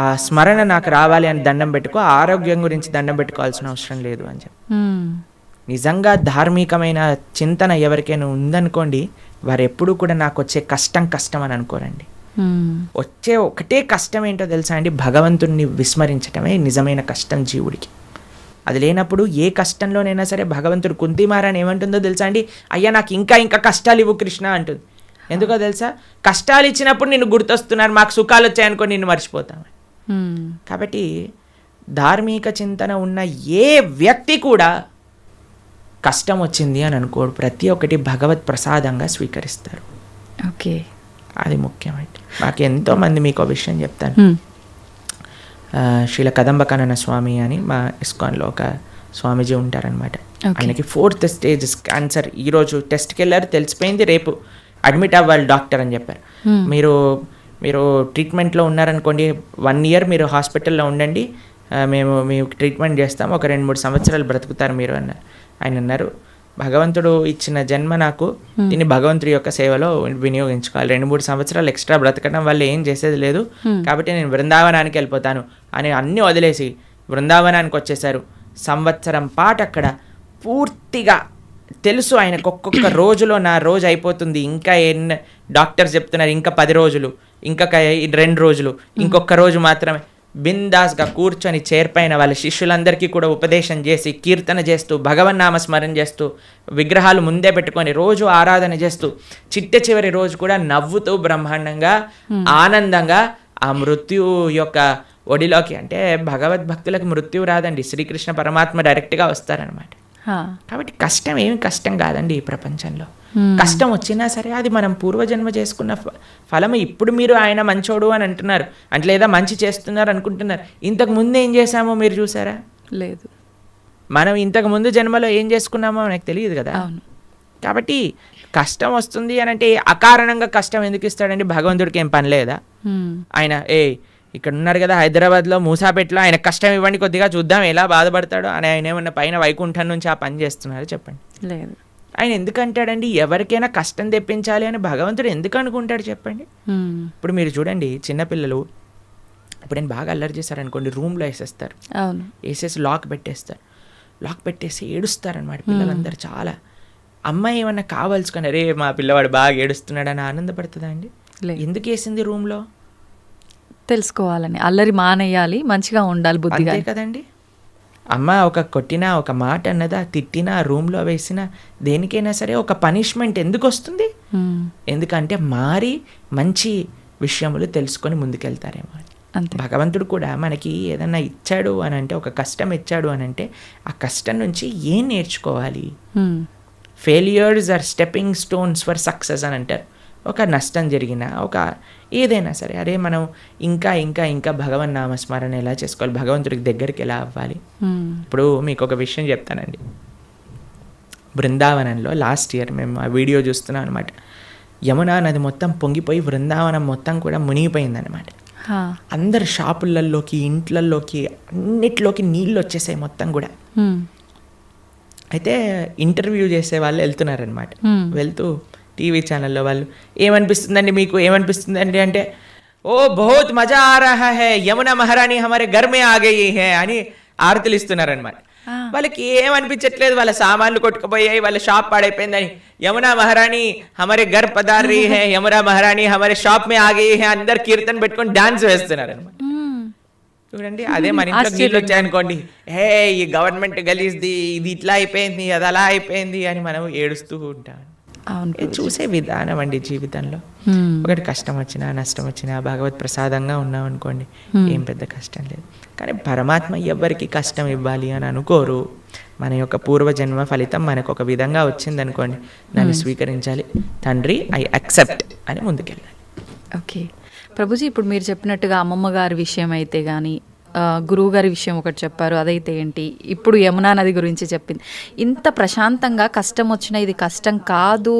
ఆ స్మరణ నాకు రావాలి అని దండం పెట్టుకో, ఆరోగ్యం గురించి దండం పెట్టుకోవాల్సిన అవసరం లేదు అని చెప్పి. హ్మ్. నిజంగా ధార్మికమైన చింతన ఎవరికైనా ఉందనుకోండి, వారు ఎప్పుడూ కూడా నాకు వచ్చే కష్టం అని అనుకోరండి. హ్మ్. వచ్చే ఒకటే కష్టం ఏంటో తెలుసా అండి, భగవంతుణ్ణి విస్మరించటమే నిజమైన కష్టం జీవుడికి. అది లేనప్పుడు ఏ కష్టంలోనైనా సరే భగవంతుడు కుంతిమారని ఏమంటుందో తెలుసా అండి, అయ్యా నాకు ఇంకా కష్టాలు ఇవ్వు కృష్ణ అంటుంది. ఎందుకో తెలుసా, కష్టాలు ఇచ్చినప్పుడు నిన్ను గుర్తొస్తున్నారు, మాకు సుఖాలు వచ్చాయనుకో నిన్ను మర్చిపోతాం. హ్మ్. కాబట్టి ధార్మిక చింతన ఉన్న ఏ వ్యక్తి కూడా కష్టం వచ్చింది అని అనుకోడు, ప్రతి ఒక్కటి భగవత్ ప్రసాదంగా స్వీకరిస్తారు. ఓకే. అది ముఖ్యమండి. నాకు ఎంతోమంది మీకు ఒక విషయం చెప్తాను. హ్మ్. శ్రీల కదంబకానన స్వామి అని మా ఇస్కాన్లో ఒక స్వామీజీ ఉంటారనమాట. Okay. ఆయనకి 4th stage క్యాన్సర్. ఈరోజు టెస్ట్కి వెళ్ళారు, తెలిసిపోయింది, రేపు అడ్మిట్ అవ్వాలి డాక్టర్ అని చెప్పారు. మీరు ట్రీట్మెంట్లో ఉన్నారనుకోండి, 1 year మీరు హాస్పిటల్లో ఉండండి, మేము మీకు ట్రీట్మెంట్ చేస్తాము, ఒక 2-3 సంవత్సరాలు బ్రతుకుతారు మీరు అన్నారు. ఆయన అన్నారు, భగవంతుడు ఇచ్చిన జన్మ నాకు, దీన్ని భగవంతుడి యొక్క సేవలో వినియోగించుకోవాలి, 2-3 సంవత్సరాలు ఎక్స్ట్రా బ్రతకడం వల్ల ఏం చేసేది లేదు, కాబట్టి నేను బృందావనానికి వెళ్ళిపోతాను అని అన్నీ వదిలేసి బృందావనానికి వచ్చేసారు. సంవత్సరం పాటు అక్కడ పూర్తిగా తెలుసు ఆయనకు, ఒక్కొక్క రోజులో నా రోజు అయిపోతుంది, ఇంకా డాక్టర్ చెప్తున్నారు ఇంకా 10 రోజులు, ఇంకా 2 రోజులు, ఇంకొక రోజు మాత్రమే. బిందాస్గా కూర్చొని చేర్పైన వాళ్ళ శిష్యులందరికీ కూడా ఉపదేశం చేసి, కీర్తన చేస్తూ, భగవన్నామ స్మరణ చేస్తూ, విగ్రహాలు ముందే పెట్టుకొని రోజు ఆరాధన చేస్తూ, చివరి రోజు కూడా నవ్వుతూ బ్రహ్మాండంగా ఆనందంగా ఆ మృత్యు యొక్క ఒడిలోకి, అంటే భగవద్భక్తులకు మృత్యు రాదండి, శ్రీకృష్ణ పరమాత్మ డైరెక్ట్గా వస్తారనమాట. కాబట్టి కష్టం ఏమి కష్టం కాదండి ఈ ప్రపంచంలో. కష్టం వచ్చినా సరే అది మనం పూర్వజన్మ చేసుకున్న ఫలము. ఇప్పుడు మీరు ఆయన మంచోడు అని అంటున్నారు అంటే, లేదా మంచి చేస్తున్నారు అనుకుంటున్నారు, ఇంతకు ముందు ఏం చేశామో మీరు చూసారా? లేదు. మనం ఇంతకు ముందు జన్మలో ఏం చేసుకున్నామో మనకు తెలియదు కదా. కాబట్టి కష్టం వస్తుంది అని అంటే అకారణంగా కష్టం ఎందుకు ఇస్తాడండి? భగవంతుడికి ఏం పని లేదా? ఆయన ఇక్కడ ఉన్నారు కదా హైదరాబాద్లో మూసాపేటలో, ఆయన కష్టం ఇవ్వండి కొద్దిగా చూద్దాం ఎలా బాధపడతాడో అని ఆయన ఏమన్నా పైన వైకుంఠం నుంచి ఆ పని చేస్తున్నారో చెప్పండి. లేదు. ఆయన ఎందుకు అంటాడండి ఎవరికైనా కష్టం తెప్పించాలి అని భగవంతుడు ఎందుకు అనుకుంటాడు చెప్పండి? ఇప్పుడు మీరు చూడండి, చిన్నపిల్లలు ఇప్పుడు నేను బాగా అల్లరి చేశారనుకోండి, రూమ్లో వేసేస్తారు, వేసేసి లాక్ పెట్టేసి ఏడుస్తారనమాట పిల్లలందరూ. చాలా అమ్మాయి ఏమన్నా కావాల్సుకొని, అరే మా పిల్లవాడు బాగా ఏడుస్తున్నాడు అని ఆనందపడుతుందా అండి? ఎందుకు వేసింది రూమ్లో? తెలుసుకోవాలని, అల్లరి మానేయాలి, మంచిగా ఉండాలి బుద్ధిగా, అంతే కదండి. అమ్మ ఒక కొట్టినా, ఒక మాట అన్నదా, తిట్టినా, రూమ్లో వేసినా, దేనికైనా సరే ఒక పనిష్మెంట్ ఎందుకు వస్తుంది? ఎందుకంటే మారి మంచి విషయములు తెలుసుకొని ముందుకెళ్తారేమో అని. భగవంతుడు కూడా మనకి ఏదన్నా ఇచ్చాడు అని అంటే, ఒక కష్టం ఇచ్చాడు అని అంటే, ఆ కష్టం నుంచి ఏం నేర్చుకోవాలి? Failures are stepping stones for success అని అంటారు. ఒక నష్టం జరిగినా, ఒక ఏదైనా సరే, అరే మనం ఇంకా ఇంకా ఇంకా భగవన్ నామస్మరణ ఎలా చేసుకోవాలి, భగవంతుడికి దగ్గరికి ఎలా అవ్వాలి. ఇప్పుడు మీకు ఒక విషయం చెప్తానండి. బృందావనంలో లాస్ట్ ఇయర్ మేము ఆ వీడియో చూస్తున్నాం అనమాట. యమునా నది మొత్తం పొంగిపోయి బృందావనం మొత్తం కూడా మునిగిపోయిందనమాట. అందరు షాపులలోకి, ఇంట్లలోకి, అన్నిట్లోకి నీళ్ళు వచ్చేసాయి మొత్తం కూడా. అయితే ఇంటర్వ్యూ చేసే వాళ్ళు వెళ్తున్నారనమాట. వెళ్తూ టీవీ ఛానల్లో వాళ్ళు, ఏమనిపిస్తుందండి మీకు, ఏమనిపిస్తుందండి అంటే, ఓ బహుత్ మజా ఆ రహా హై, యమునా మహారాణి హమారే ఘర్ మే ఆ గయి హై అని ఆరతులు ఇస్తున్నారనమాట. వాళ్ళకి ఏమనిపించట్లేదు, వాళ్ళ సామాన్లు కొట్టుకుపోయాయి, వాళ్ళ షాప్ పాడైపోయిందని. యమునా మహారాణి హమారే ఘర్ పధార్ రహీ హై, యమునా మహారాణి హమారే షాప్ మే ఆ గయి హై, అందరు కీర్తన పెట్టుకొని డాన్స్ వేస్తున్నారు అనమాట. చూడండి, అదే మన ఇంట్లో నీళ్ళు వచ్చాయనుకోండి, హే ఈ గవర్నమెంట్ గలీజ్ది, ఇది ఇట్లా అయిపోయింది, అది అలా అయిపోయింది అని మనం ఏడుస్తూ ఉంటాం. చూసే విధానం అండి జీవితంలో. ఒకటి కష్టం వచ్చినా నష్టం వచ్చినా భగవత్ ప్రసాదంగా ఉన్నాం అనుకోండి, ఏం పెద్ద కష్టం లేదు. కానీ పరమాత్మ ఎవ్వరికి కష్టం ఇవ్వాలి అని అనుకోరు. మన యొక్క పూర్వజన్మ ఫలితం మనకు ఒక విధంగా వచ్చింది అనుకోండి, దాన్ని స్వీకరించాలి. తండ్రి ఐ అక్సెప్ట్ అని ముందుకెళ్ళాలి. ఓకే ప్రభుజీ, ఇప్పుడు మీరు చెప్పినట్టుగా అమ్మమ్మ గారి విషయం అయితే కానీ, గురువు గారి విషయం ఒకటి చెప్పారు, అదైతే ఏంటి, ఇప్పుడు యమునా నది గురించి చెప్పింది. ఇంత ప్రశాంతంగా కష్టం వచ్చినా ఇది కష్టం కాదు,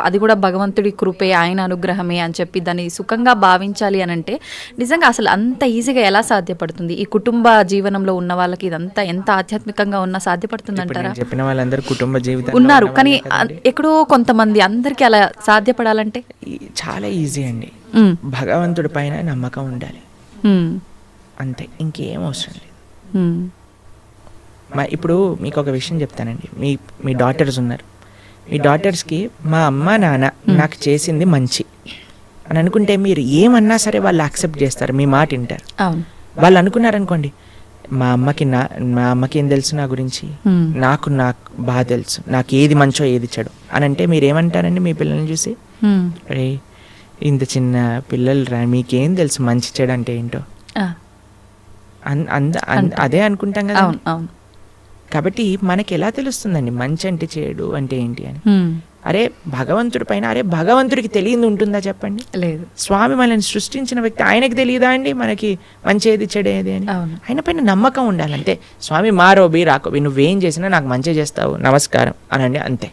అది కూడా భగవంతుడి కృపే, ఆయన అనుగ్రహమే అని చెప్పి దాన్ని సుఖంగా భావించాలి అని అంటే నిజంగా అసలు అంత ఈజీగా ఎలా సాధ్యపడుతుంది? ఈ కుటుంబ జీవనంలో ఉన్న వాళ్ళకి ఇదంతా ఎంత ఆధ్యాత్మికంగా ఉన్నా సాధ్యపడుతుంది అంటారా? చెప్పిన వాళ్ళందరూ కుటుంబ జీవితం ఉన్నారు, కానీ ఎక్కడో కొంతమంది, అందరికీ అలా సాధ్యపడాలంటే చాలా ఈజీ అండి. భగవంతుడి పైన నమ్మకం ఉండాలి, అంతే, ఇంకేం అవసరం లేదు. ఇప్పుడు మీకు ఒక విషయం చెప్తానండి. మీ డాటర్స్ ఉన్నారు, మీ డాటర్స్కి మా అమ్మ నాన్న నాకు చేసింది మంచి అని అనుకుంటే మీరు ఏమన్నా సరే వాళ్ళు యాక్సెప్ట్ చేస్తారు, మీ మాట వింటారు. వాళ్ళు అనుకున్నారనుకోండి, మా అమ్మకి ఏం తెలుసు నా గురించి, నాకు బాగా తెలుసు, నాకు ఏది మంచో ఏది చెడు అని అంటే మీరు ఏమంటారండి మీ పిల్లల్ని చూసి? రే ఇంత చిన్న పిల్లలు రా, మీకేం తెలుసు మంచి చెడు అంటే ఏంటో, అదే అనుకుంటాం కదా. కాబట్టి మనకి ఎలా తెలుస్తుందండి మంచి అంటే చెడు అంటే ఏంటి అని? అరే భగవంతుడి పైన, అరే భగవంతుడికి తెలియదు ఉంటుందా చెప్పండి? లేదు. స్వామి మనల్ని సృష్టించిన వ్యక్తి, ఆయనకి తెలియదా అండి మనకి మంచి ఏది చెడేది అని? ఆయన పైన నమ్మకం ఉండాలి అంతే. స్వామి మారోబి రాకోబి, నువ్వేం చేసినా నాకు మంచి చేస్తావు, నమస్కారం అనండి, అంతే.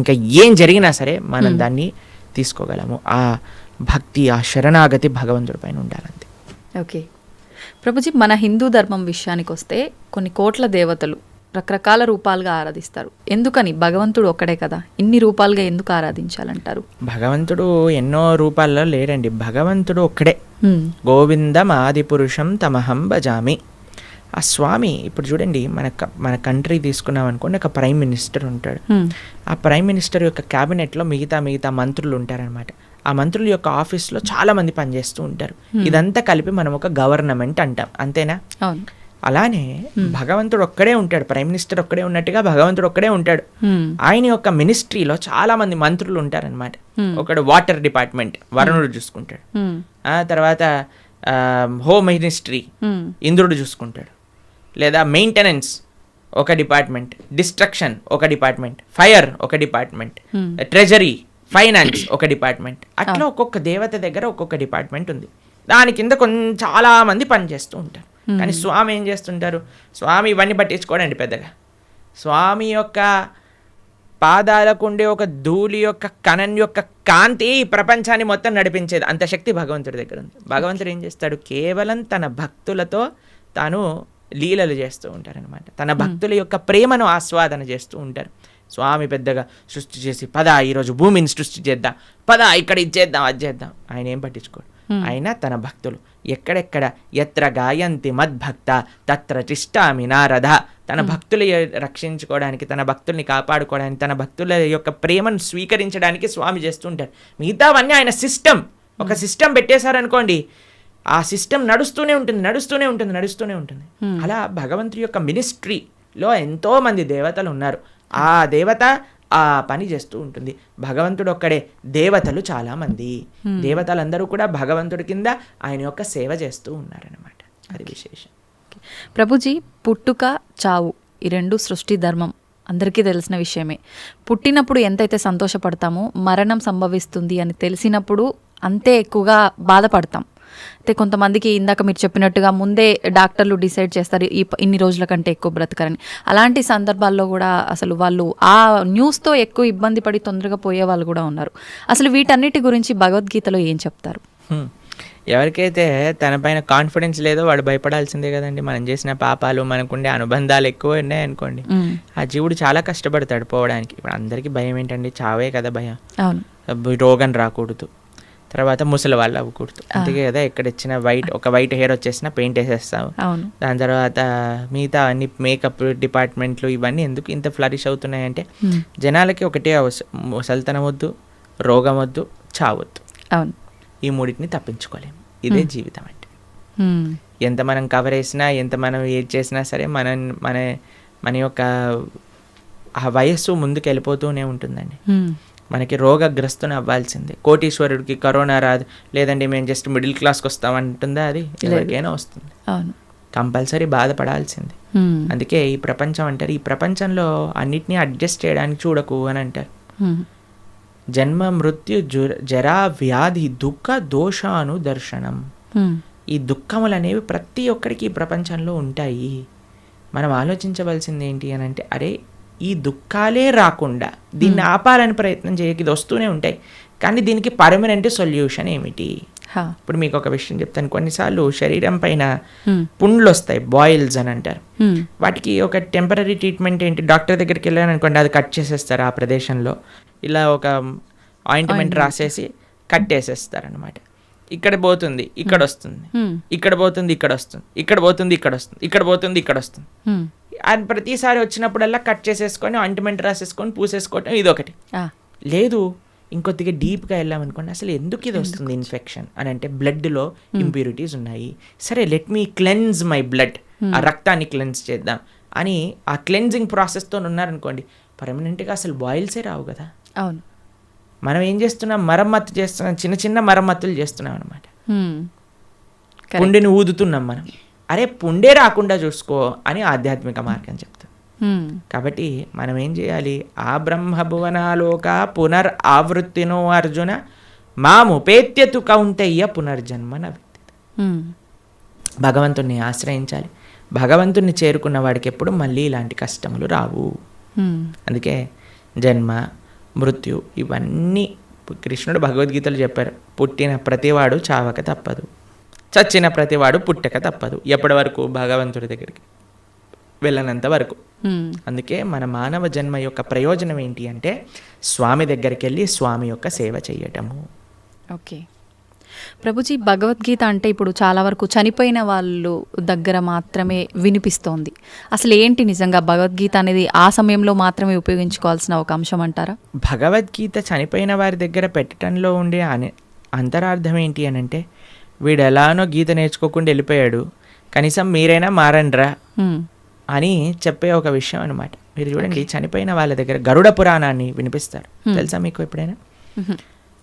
ఇంకా ఏం జరిగినా సరే మనం దాన్ని తీసుకోగలము. ఆ భక్తి, ఆ శరణాగతి భగవంతుడి పైన ఉండాలంతే. ఓకే ప్రభుజీ, మన హిందూ ధర్మం విషయానికి వస్తే కొన్ని కోట్ల దేవతలు రకరకాల రూపాలుగా ఆరాధిస్తారు. ఎందుకని? భగవంతుడు ఒక్కడే కదా, ఇన్ని రూపాలుగా ఎందుకు ఆరాధించాలంటారు? భగవంతుడు ఎన్నో రూపాల్లో లేడండి, భగవంతుడు ఒక్కడే. గోవిందం ఆది పురుషం తమహం భజామి. ఆ స్వామి, ఇప్పుడు చూడండి, మన కంట్రీ తీసుకున్నాం అనుకోండి, ఒక ప్రైమ్ మినిస్టర్ ఉంటాడు. ఆ ప్రైమ్ మినిస్టర్ యొక్క క్యాబినెట్లో మిగతా మంత్రులు ఉంటారనమాట. ఆ మంత్రుల యొక్క ఆఫీస్లో చాలా మంది పనిచేస్తూ ఉంటారు. ఇదంతా కలిపి మనం ఒక గవర్నమెంట్ అంటాం, అంతేనా? అలానే భగవంతుడు ఒక్కడే ఉంటాడు, ప్రైమ్ మినిస్టర్ ఒక్కడే ఉన్నట్టుగా భగవంతుడు ఒక్కడే ఉంటాడు. ఆయన యొక్క మినిస్ట్రీలో చాలా మంది మంత్రులు ఉంటారనమాట. ఒకడు వాటర్ డిపార్ట్మెంట్, వరుణుడు చూసుకుంటాడు. తర్వాత హోమ్ మినిస్ట్రీ ఇంద్రుడు చూసుకుంటాడు. లేదా మెయింటెనెన్స్ ఒక డిపార్ట్మెంట్, డిస్ట్రక్షన్ ఒక డిపార్ట్మెంట్, ఫైర్ ఒక డిపార్ట్మెంట్, ట్రెజరీ, ఫైనాన్స్ ఒక డిపార్ట్మెంట్. అట్లా ఒక్కొక్క దేవత దగ్గర ఒక్కొక్క డిపార్ట్మెంట్ ఉంది. దాని కింద చాలా మంది పనిచేస్తూ ఉంటారు. కానీ స్వామి ఏం చేస్తుంటారు? స్వామి ఇవన్నీ పట్టించుకోడండి పెద్దగా. స్వామి యొక్క పాదాలకు ఉండే ఒక ధూళి యొక్క కణం యొక్క కాంతి ఈ ప్రపంచాన్ని మొత్తం నడిపించేది, అంత శక్తి భగవంతుడి దగ్గర ఉంది. భగవంతుడు ఏం చేస్తాడు? కేవలం తన భక్తులతో తాను లీలలు చేస్తూ ఉంటారనమాట. తన భక్తుల యొక్క ప్రేమను ఆస్వాదన చేస్తూ ఉంటారు. స్వామి పెద్దగా సృష్టి చేసి, పద ఈరోజు భూమిని సృష్టి చేద్దాం, పద ఇక్కడ ఇది చేద్దాం, అది చేద్దాం, ఆయన ఏం పట్టించుకోడు. ఆయన తన భక్తులు ఎక్కడెక్కడ ఎత్ర గాయంతి మద్భక్త తత్ర తిష్టామి నారద, తన భక్తులు రక్షించుకోవడానికి, తన భక్తుల్ని కాపాడుకోవడానికి, తన భక్తుల యొక్క ప్రేమను స్వీకరించడానికి స్వామి చేస్తుంటారు. మిగతావన్నీ ఆయన సిస్టమ్, ఒక సిస్టమ్ పెట్టేశారనుకోండి, ఆ సిస్టమ్ నడుస్తూనే ఉంటుంది. అలా భగవంతుడి యొక్క మినిస్ట్రీలో ఎంతో మంది దేవతలు ఉన్నారు. ఆ దేవత ఆ పని చేస్తూ ఉంటుంది. భగవంతుడు ఒక్కడే, దేవతలు చాలా మంది. దేవతలందరూ కూడా భగవంతుడి కింద ఆయన యొక్క సేవ చేస్తూ ఉన్నారనమాట. అది విశేషం. ప్రభుజీ, పుట్టుక చావు ఈ రెండు సృష్టి ధర్మం అందరికీ తెలిసిన విషయమే. పుట్టినప్పుడు ఎంతైతే సంతోషపడతామో, మరణం సంభవిస్తుంది అని తెలిసినప్పుడు అంతే ఎక్కువగా బాధపడతాం. అయితే కొంతమందికి ఇందాక మీరు చెప్పినట్టుగా ముందే డాక్టర్లు డిసైడ్ చేస్తారు ఇన్ని రోజుల కంటే ఎక్కువ బ్రతకరని. అలాంటి సందర్భాల్లో కూడా అసలు వాళ్ళు ఆ న్యూస్తో ఎక్కువ ఇబ్బంది పడి తొందరగా పోయే వాళ్ళు కూడా ఉన్నారు. అసలు వీటన్నిటి గురించి భగవద్గీతలో ఏం చెప్తారు? ఎవరికైతే తన పైన కాన్ఫిడెన్స్ లేదో వాడు భయపడాల్సిందే కదండి. మనం చేసిన పాపాలు, మనకుండే అనుబంధాలు ఎక్కువ ఉన్నాయనుకోండి, ఆ జీవుడు చాలా కష్టపడతాడు పోవడానికి. ఇప్పుడు అందరికీ భయం ఏంటండి? చావే కదా భయం. రోగం రాకూడదు, తర్వాత ముసలి వాళ్ళు అవ్వకూడదు. అందుకే కదా ఎక్కడ ఇచ్చిన ఒక వైట్ హెయిర్ వచ్చేసినా పెయింట్ వేసేస్తాం. అవును. దాని తర్వాత మిగతా అన్ని మేకప్ డిపార్ట్మెంట్లు ఇవన్నీ ఎందుకు ఇంత ఫ్లరిష్ అవుతున్నాయంటే జనాలకి ఒకటే ముసలితనం వద్దు, రోగం వద్దు, చావద్దు. అవును. ఈ మూడింటిని తప్పించుకోలేము. ఇదే జీవితం అంటే. ఎంత మనం కవర్ వేసినా, ఎంత మనం ఏది చేసినా సరే మన యొక్క ఆ వయస్సు ముందుకు వెళ్ళిపోతూనే ఉంటుందండి. మనకి రోగగ్రస్తుని అవ్వాల్సిందే. కోటీశ్వరుడికి కరోనా రాదు, లేదండి మేము జస్ట్ మిడిల్ క్లాస్కి వస్తామంటుందా? అది ఎవరికైనా వస్తుంది. అవును. కంపల్సరీ బాధపడాల్సిందే. అందుకే ఈ ప్రపంచం అంటారు, ఈ ప్రపంచంలో అన్నిటినీ అడ్జస్ట్ చేయడానికి చూడకు అని అంటారు. జన్మ మృత్యు జరా వ్యాధి దుఃఖ దోషాను దర్శనం. ఈ దుఃఖములు అనేవి ప్రతి ఒక్కరికి ఈ ప్రపంచంలో ఉంటాయి. మనం ఆలోచించవలసింది ఏంటి అని అంటే, అరే ఈ దుఃఖాలే రాకుండా దీన్ని ఆపాలని ప్రయత్నం చేయక ఇది వస్తూనే ఉంటాయి, కానీ దీనికి పర్మనెంట్ సొల్యూషన్ ఏమిటి? ఇప్పుడు మీకు ఒక విషయం చెప్తాను. కొన్నిసార్లు శరీరం పైన పుండ్లు వస్తాయి, బాయిల్స్ అని అంటారు. వాటికి ఒక టెంపరీ ట్రీట్మెంట్ ఏంటి, డాక్టర్ దగ్గరికి వెళ్ళాను అనుకోండి, అది కట్ చేసేస్తారు. ఆ ప్రదేశంలో ఇలా ఒక ఆయింట్మెంట్ రాసేసి కట్టేసేస్తారు అనమాట. ఇక్కడ పోతుంది, ఇక్కడ వస్తుంది, ఇక్కడ పోతుంది, ఇక్కడ వస్తుంది, ఇక్కడ పోతుంది, ఇక్కడ వస్తుంది, ఇక్కడ పోతుంది, ఇక్కడ వస్తుంది. అది ప్రతిసారి వచ్చినప్పుడల్లా కట్ చేసేసుకొని ఆయింట్మెంట్ రాసేసుకొని పూసేసుకోవటం ఇదొకటి. లేదు ఇంకొద్దిగా డీప్గా వెళ్ళామనుకోండి, అసలు ఎందుకు ఇది వస్తుంది ఇన్ఫెక్షన్ అని అంటే బ్లడ్లో ఇంప్యూరిటీస్ ఉన్నాయి. సరే let me cleanse my blood, ఆ రక్తాన్ని క్లెన్స్ చేద్దాం అని ఆ క్లెన్జింగ్ ప్రాసెస్తో ఉన్నారనుకోండి, పర్మనెంట్గా అసలు బాయిల్సే రావు కదా. అవును. మనం ఏం చేస్తున్నాం, మరమ్మత్తు చేస్తున్నాం, చిన్న చిన్న మరమ్మతులు చేస్తున్నాం అనమాట. పుండిని ఊదుతున్నాం మనం. అరే పుండే రాకుండా చూసుకో అని ఆధ్యాత్మిక మార్గం చెప్తాం. కాబట్టి మనం ఏం చేయాలి, ఆ బ్రహ్మభువనాలోక పునర్ ఆవృత్తినో అర్జున మాముపేత్యతు కౌంతయ్య పునర్జన్మన విద్యతే. భగవంతుణ్ణి ఆశ్రయించాలి. భగవంతుణ్ణి చేరుకున్న వాడికి ఎప్పుడు మళ్ళీ ఇలాంటి కష్టములు రావు. అందుకే జన్మ మృత్యు ఇవన్నీ కృష్ణుడు భగవద్గీతలు చెప్పారు. పుట్టిన ప్రతివాడు చావక తప్పదు, చచ్చిన ప్రతివాడు పుట్టక తప్పదు. ఎప్పటి వరకు? భగవంతుడి దగ్గరికి వెళ్ళనంత వరకు. అందుకే మన మానవ జన్మ యొక్క ప్రయోజనం ఏంటి అంటే స్వామి దగ్గరికి వెళ్ళి స్వామి యొక్క సేవ చేయటము. ఓకే ప్రభుజీ, భగవద్గీత అంటే ఇప్పుడు చాలా వరకు చనిపోయిన వాళ్ళు దగ్గర మాత్రమే వినిపిస్తోంది. అసలు ఏంటి నిజంగా భగవద్గీత అనేది ఆ సమయంలో మాత్రమే ఉపయోగించుకోవాల్సిన ఒక అంశం అంటారా? భగవద్గీత చనిపోయిన వారి దగ్గర పెట్టడంలో ఉండే అంతరార్థం ఏంటి అని అంటే, వీడు ఎలానో గీత నేర్చుకోకుండా వెళ్ళిపోయాడు, కనీసం మీరైనా మారండ్రా అని చెప్పే ఒక విషయం అనమాట. మీరు చూడండి, చనిపోయిన వాళ్ళ దగ్గర గరుడ పురాణాన్ని వినిపిస్తారు. తెలుసా మీకు ఎప్పుడైనా?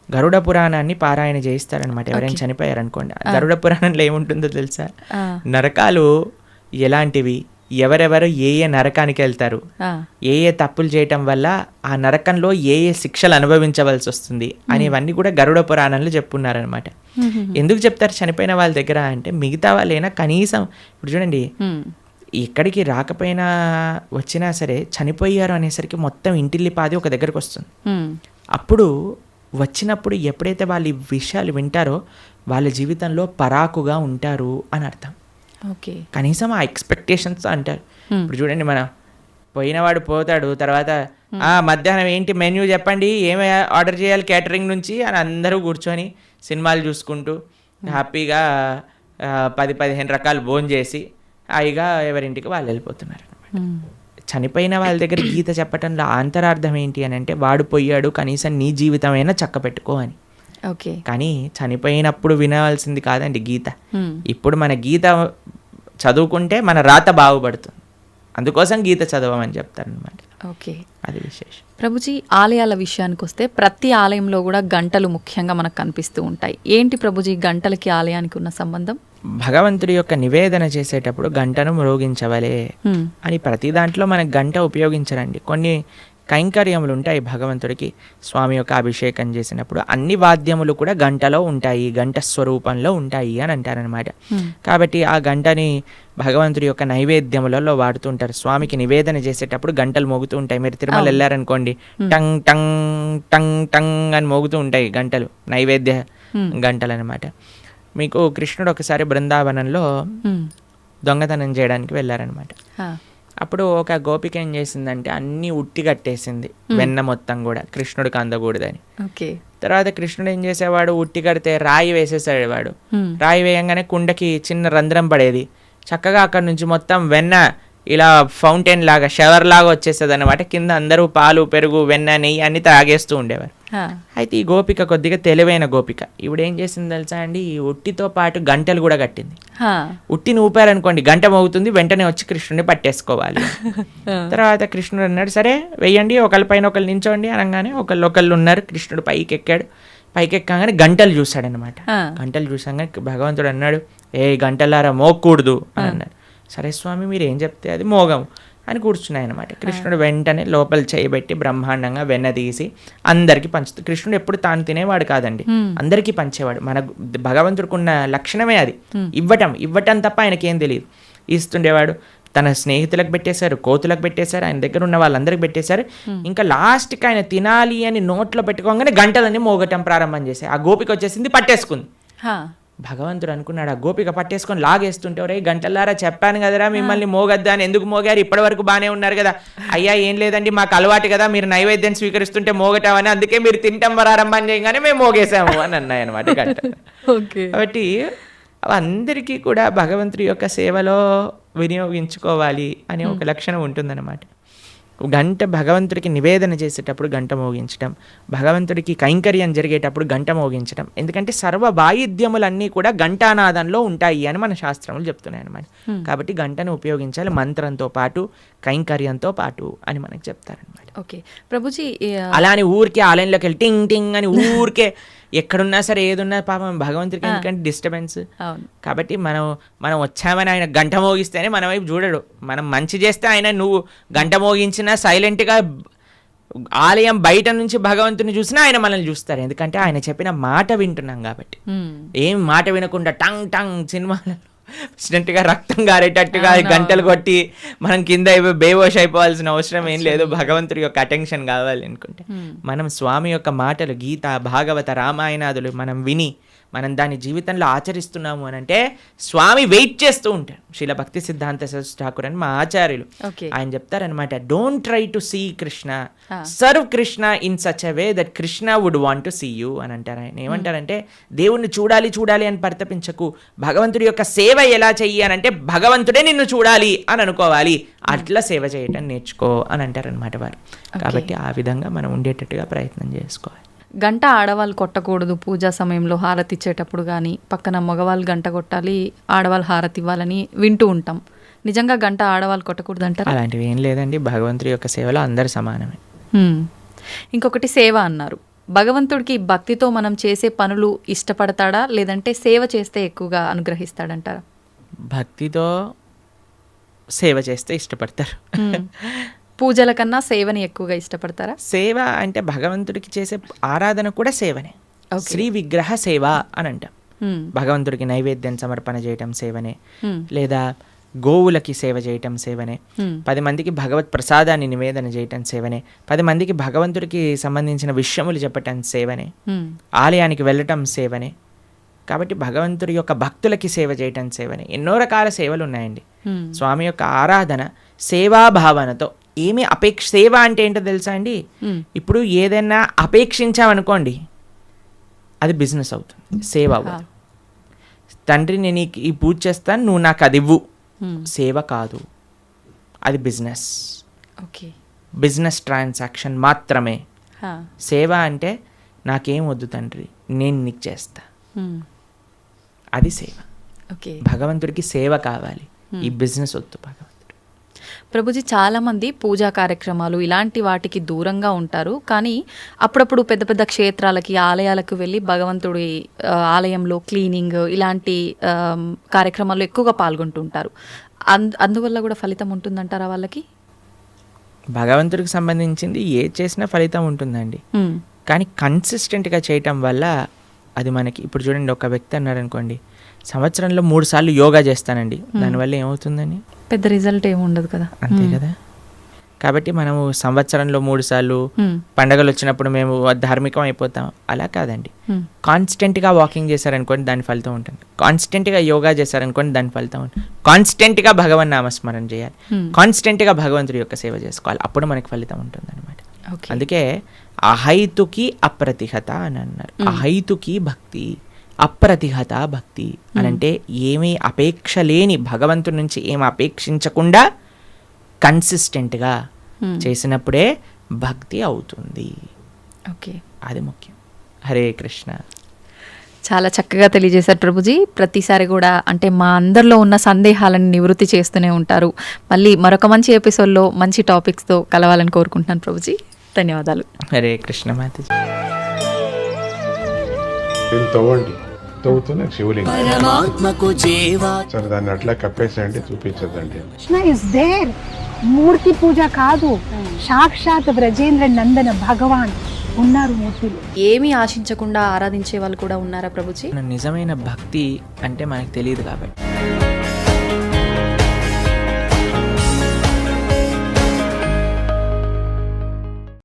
గరుడ పురాణాన్ని పారాయణ చేయిస్తారనమాట ఎవరైనా చనిపోయారనుకోండి. గరుడ పురాణంలో ఏముంటుందో తెలుసా? నరకాలు ఎలాంటివి, ఎవరెవరు ఏ ఏ నరకానికి వెళ్తారు, ఏ ఏ తప్పులు చేయటం వల్ల ఆ నరకంలో ఏ ఏ శిక్షలు అనుభవించవలసి వస్తుంది అనేవన్నీ కూడా గరుడ పురాణంలో చెప్పున్నారనమాట. ఎందుకు చెప్తారు చనిపోయిన వాళ్ళ దగ్గర అంటే, మిగతా వాళ్ళైనా కనీసం ఇప్పుడు చూడండి, ఎక్కడికి రాకపోయినా వచ్చినా సరే చనిపోయారు అనేసరికి మొత్తం ఇంటిల్లిపాది ఒక దగ్గరకు వస్తుంది. అప్పుడు వచ్చినప్పుడు ఎప్పుడైతే వాళ్ళు ఈ విషయాలు వింటారో వాళ్ళ జీవితంలో పరాకుగా ఉంటారు అని అర్థం. ఓకే, కనీసం ఆ ఎక్స్పెక్టేషన్స్ అంటారు. ఇప్పుడు చూడండి, మన పోయినవాడు పోతాడు, తర్వాత మధ్యాహ్నం ఏంటి మెన్యూ చెప్పండి, ఏమి ఆర్డర్ చేయాలి క్యాటరింగ్ నుంచి అని అందరూ కూర్చొని సినిమాలు చూసుకుంటూ హ్యాపీగా 10-15 రకాలు భోజనం చేసి హాయిగా ఎవరింటికి వాళ్ళు వెళ్ళిపోతున్నారు అనమాట. చనిపోయిన వాళ్ళ దగ్గర గీత చెప్పటంలో అంతరార్థం ఏంటి అని అంటే, వాడు పోయాడు, కనీసం నీ జీవితమైనా చక్క పెట్టుకో అని. ఓకే, కానీ చనిపోయినప్పుడు వినవలసింది కాదండి గీత. ఇప్పుడు మన గీత చదువుకుంటే మన రాత బాగుపడుతుంది, అందుకోసం గీత చదవమని చెప్తారనమాట. ఓకే, అది విశేషం. ప్రభుజీ, ఆలయాల విషయానికి వస్తే ప్రతి ఆలయంలో కూడా గంటలు ముఖ్యంగా మనకు కనిపిస్తూ ఉంటాయి. ఏంటి ప్రభుజీ గంటలకి ఆలయానికి ఉన్న సంబంధం? భగవంతుడి యొక్క నివేదన చేసేటప్పుడు గంటను మ్రోగించవలే అని ప్రతి దాంట్లో మనకు గంట ఉపయోగించరండి. కొన్ని కైంకర్యములు ఉంటాయి భగవంతుడికి. స్వామి యొక్క అభిషేకం చేసినప్పుడు అన్ని వాద్యములు కూడా గంటలో ఉంటాయి, గంట స్వరూపంలో ఉంటాయి అని అంటారనమాట. కాబట్టి ఆ గంటని భగవంతుడి యొక్క నైవేద్యములలో వాడుతుంటారు. స్వామికి నివేదన చేసేటప్పుడు గంటలు మోగుతూ ఉంటాయి. మీరు తిరుమల వెళ్ళారనుకోండి, టంగ్ టంగ్ టంగ్ టంగ్ అని మోగుతూ ఉంటాయి గంటలు, నైవేద్య గంటలు అనమాట. మీకు కృష్ణుడు ఒకసారి బృందావనంలో దొంగతనం చేయడానికి వెళ్ళారనమాట. అప్పుడు ఒక గోపిక ఏం చేసిందంటే అన్నీ ఉట్టి కట్టేసింది, వెన్న మొత్తం కూడా కృష్ణుడికి అందకూడదని. ఓకే. తర్వాత కృష్ణుడు ఏం చేసేవాడు, ఉట్టి కడితే రాయి వేసేసాడు వాడు. రాయి వేయంగానే కుండకి చిన్న రంధ్రం పడేది, చక్కగా అక్కడ నుంచి మొత్తం వెన్న ఇలా ఫౌంటైన్ లాగా షవర్ లాగా వచ్చేస్తుంది అనమాట. కింద అందరూ పాలు పెరుగు వెన్న నెయ్యి అన్ని తాగేస్తూ ఉండేవారు. అయితే ఈ గోపిక కొద్దిగా తెలివైన గోపిక, ఇప్పుడు ఏం చేసింది తెలుసా అండి, ఈ ఉట్టితో పాటు గంటలు కూడా కట్టింది. ఉట్టిని ఊపారనుకోండి గంట మోగుతుంది, వెంటనే వచ్చి కృష్ణుడిని పట్టేసుకోవాలి. తర్వాత కృష్ణుడు అన్నాడు సరే వెయ్యండి, ఒకళ్ళ పైన ఒకళ్ళు నించోండి అనగానే ఒకళ్ళు ఉన్నారు. కృష్ణుడు పైకి ఎక్కాడు, పైకి ఎక్కగానే గంటలు చూశాడనమాట. గంటలు చూసాగానే భగవంతుడు అన్నాడు, ఏ గంటలారా మోగకూడదు అని అన్నాడు. సరే స్వామి మీరు ఏం చెప్తే అది మోగం అని కూర్చున్నాయన్నమాట. కృష్ణుడు వెంటనే లోపల చేయబెట్టి బ్రహ్మాండంగా వెన్న తీసి అందరికీ పంచుతుంది. కృష్ణుడు ఎప్పుడు తాను తినేవాడు కాదండి, అందరికీ పంచేవాడు. మన భగవంతుడికి ఉన్న లక్షణమే అది, ఇవ్వటం తప్ప ఆయనకేం తెలియదు. ఇస్తుండేవాడు. తన స్నేహితులకు పెట్టేశారు, కోతులకు పెట్టేశారు, ఆయన దగ్గర ఉన్న వాళ్ళందరికి పెట్టేశారు. ఇంకా లాస్ట్కి ఆయన తినాలి అని నోట్లో పెట్టుకోగానే గంటలన్నీ మోగటం ప్రారంభం చేశాయి. ఆ గోపిక వచ్చేసింది, పట్టేసుకుంది. భగవంతుడు అనుకున్నాడు, ఆ గోపిక పట్టేసుకొని లాగేస్తుంటే ఒరే గంటలారా చెప్పాను కదరా మిమ్మల్ని మోగద్దా అని, ఎందుకు మోగారు, ఇప్పటి వరకు బాగానే ఉన్నారు కదా. అయ్యా ఏం లేదండి మాకు అలవాటు కదా, మీరు నైవేద్యం స్వీకరిస్తుంటే మోగటామని, అందుకే మీరు తింటాం ప్రారంభం చేయగానే మేము మోగేసాము అని అన్నాయి అనమాట గంట. కాబట్టి అందరికీ కూడా భగవంతుడి యొక్క సేవలో వినియోగించుకోవాలి అనే ఒక లక్షణం ఉంటుందన్నమాట. గంట భగవంతుడికి నివేదన చేసేటప్పుడు గంట మోగించడం, భగవంతుడికి కైంకర్యం జరిగేటప్పుడు గంట మోగించడం. ఎందుకంటే సర్వ వాయిద్యములన్నీ కూడా ఘంటానాదంలో ఉంటాయి అని మన శాస్త్రములు చెప్తున్నాయి అన్నమాట. కాబట్టి గంటను ఉపయోగించాలి మంత్రంతో పాటు కైంకర్యంతో పాటు అని మనకు చెప్తారనమాట. ఓకే ప్రభుజీ, అలా అని ఊరికే ఆలయంలోకి వెళ్ళి టింగ్ టింగ్ అని ఊరికే ఎక్కడున్నా సరే ఏదున్నా పాపం భగవంతుడికి ఎందుకంటే డిస్టర్బెన్స్. కాబట్టి మనం వచ్చామని ఆయన గంట మోగిస్తేనే మన వైపు చూడడు. మనం మంచి చేస్తే ఆయన నువ్వు గంట మోగించినా సైలెంట్గా ఆలయం బయట నుంచి భగవంతుని చూసినా ఆయన మనల్ని చూస్తారు. ఎందుకంటే ఆయన చెప్పిన మాట వింటున్నాం కాబట్టి. ఏం మాట వినకుండా టంగ్ టంగ్ సినిమాలలో గా రక్తం గారేటట్టుగా గంటలు కొట్టి మనం కింద బేవోష్ అయిపోవాల్సిన అవసరం ఏం లేదు. భగవంతుడి యొక్క అటెన్షన్ కావాలి అనుకుంటే మనం స్వామి యొక్క మాటలు గీత భాగవత రామాయణాదులు మనం విని మనం దాని జీవితంలో ఆచరిస్తున్నాము అని అంటే స్వామి వెయిట్ చేస్తూ ఉంటారు. శ్రీల భక్తి సిద్ధాంత సరస్వతి ఠాకూర్ అని మా ఆచార్యులు ఆయన చెప్తారనమాట, don't try to see Krishna, serve Krishna in such a way that Krishna would want to see you అని అంటారు. ఆయన ఏమంటారంటే దేవుణ్ణి చూడాలి అని పరితపించకు, భగవంతుడి యొక్క సేవ ఎలా చెయ్యి అని అంటే భగవంతుడే నిన్ను చూడాలి అని అనుకోవాలి, అట్లా సేవ చేయటం నేర్చుకో అని అంటారనమాట వారు. కాబట్టి ఆ విధంగా మనం ఉండేటట్టుగా ప్రయత్నం చేసుకోవాలి. గంట ఆడవాళ్ళు కొట్టకూడదు పూజా సమయంలో హారతి ఇచ్చేటప్పుడు, కానీ పక్కన మగవాళ్ళు గంట కొట్టాలి ఆడవాళ్ళు హారతి ఇవ్వాలని వింటూ ఉంటాం. నిజంగా గంట ఆడవాళ్ళు కొట్టకూడదు అంటారు? అలాంటివి ఏం లేదండి, భగవంతుడి యొక్క సేవలో అందరు సమానమే. ఇంకొకటి సేవ అన్నారు. భగవంతుడికి భక్తితో మనం చేసే పనులు ఇష్టపడతాడా, లేదంటే సేవ చేస్తే ఎక్కువగా అనుగ్రహిస్తాడంటారా? భక్తితో సేవ చేస్తే ఇష్టపడతారు. పూజల కన్నా సేవని ఎక్కువగా ఇష్టపడతారా? సేవ అంటే భగవంతుడికి చేసే ఆరాధన కూడా సేవనే. శ్రీ విగ్రహ సేవ అని అంటాం. భగవంతుడికి నైవేద్యం సమర్పణ చేయటం సేవనే, లేదా గోవులకి సేవ చేయటం సేవనే, 10 మందికి భగవత్ ప్రసాదాన్ని నివేదన చేయటం సేవనే, 10 మందికి భగవంతుడికి సంబంధించిన విషయములు చెప్పటం సేవనే, ఆలయానికి వెళ్ళటం సేవనే. కాబట్టి భగవంతుడి యొక్క భక్తులకి సేవ చేయటం సేవనే. ఎన్నో రకాల సేవలు ఉన్నాయండి. స్వామి యొక్క ఆరాధన సేవాభావనతో ఏమి సేవ అంటే ఏంటో తెలుసా అండి, ఇప్పుడు ఏదైనా అపేక్షించామనుకోండి అది బిజినెస్ అవుతుంది, సేవ అవ్వదు. తండ్రి నేను ఈ పూజ చేస్తాను నువ్వు నాకు అది ఇవ్వు, సేవ కాదు, అది బిజినెస్. బిజినెస్ ట్రాన్సాక్షన్ మాత్రమే. సేవ అంటే నాకేం వద్దు తండ్రి నేను నీకు చేస్తా, అది సేవ. భగవంతుడికి సేవ కావాలి, ఈ బిజినెస్ వద్దు భగవంతుడు. ప్రభుజీ, చాలామంది పూజా కార్యక్రమాలు ఇలాంటి వాటికి దూరంగా ఉంటారు, కానీ అప్పుడప్పుడు పెద్ద పెద్ద క్షేత్రాలకి ఆలయాలకు వెళ్ళి భగవంతుడి ఆలయంలో క్లీనింగ్ ఇలాంటి కార్యక్రమాల్లో ఎక్కువగా పాల్గొంటుంటారు. అందువల్ల కూడా ఫలితం ఉంటుందంటారా వాళ్ళకి? భగవంతుడికి సంబంధించింది ఏ చేసినా ఫలితం ఉంటుందండి, కానీ కన్సిస్టెంట్గా చేయటం వల్ల అది మనకి. ఇప్పుడు చూడండి, ఒక వ్యక్తి అన్నారు అనుకోండి, సంవత్సరంలో 3 సార్లు యోగా చేస్తానండి, దానివల్ల ఏమవుతుందని? పెద్ద రిజల్ట్ ఏమి ఉండదు కదా. అంతే కదా. కాబట్టి మనము సంవత్సరంలో 3 సార్లు పండగలు వచ్చినప్పుడు మేము ధార్మికం అయిపోతాం అలా కాదండి. కాన్స్టెంట్గా వాకింగ్ చేశారనుకోండి దాని ఫలితం ఉంటుంది, కాన్స్టెంట్గా యోగా చేశారనుకోండి దాని ఫలితం ఉంటుంది, కాన్స్టెంట్గా భగవన్ నామస్మరణ చేయాలి, కాన్స్టెంట్గా భగవంతుడి యొక్క సేవ చేసుకోవాలి, అప్పుడు మనకి ఫలితం ఉంటుంది అనమాట. అందుకే అహైతుకి అప్రతిహత అని అన్నారు. అహైతుకి భక్తి, అప్రతిహత భక్తి అని అంటే ఏమీ అపేక్ష లేని, భగవంతుడి నుంచి ఏమి అపేక్షించకుండా కన్సిస్టెంట్గా చేసినప్పుడే భక్తి అవుతుంది. ఓకే, అది ముఖ్యం. హరే కృష్ణ. చాలా చక్కగా తెలియజేశారు ప్రభుజీ. ప్రతిసారి కూడా అంటే మా అందరిలో ఉన్న సందేహాలను నివృత్తి చేస్తూనే ఉంటారు. మళ్ళీ మరొక మంచి ఎపిసోడ్లో మంచి టాపిక్స్తో కలవాలని కోరుకుంటున్నాను ప్రభుజీ. ధన్యవాదాలు. హరే కృష్ణ మాతాజీ. తవ్వండి, తవ్వుతూనే శివలింగం సరే దాన్ని అట్లా కప్పేసేయండి, చూపించదండి. Krishna is there. మూర్తి పూజ కాదు, సాక్షాత్ బ్రజేంద్ర నందన భగవాన్ ఉన్నారు మూర్తిలో. ఏమీ ఆశించకుండా ఆరాధించే వాళ్ళు కూడా ఉన్నారా ప్రభుజీ? నిజమైన భక్తి అంటే మనకు తెలియదు కాబట్టి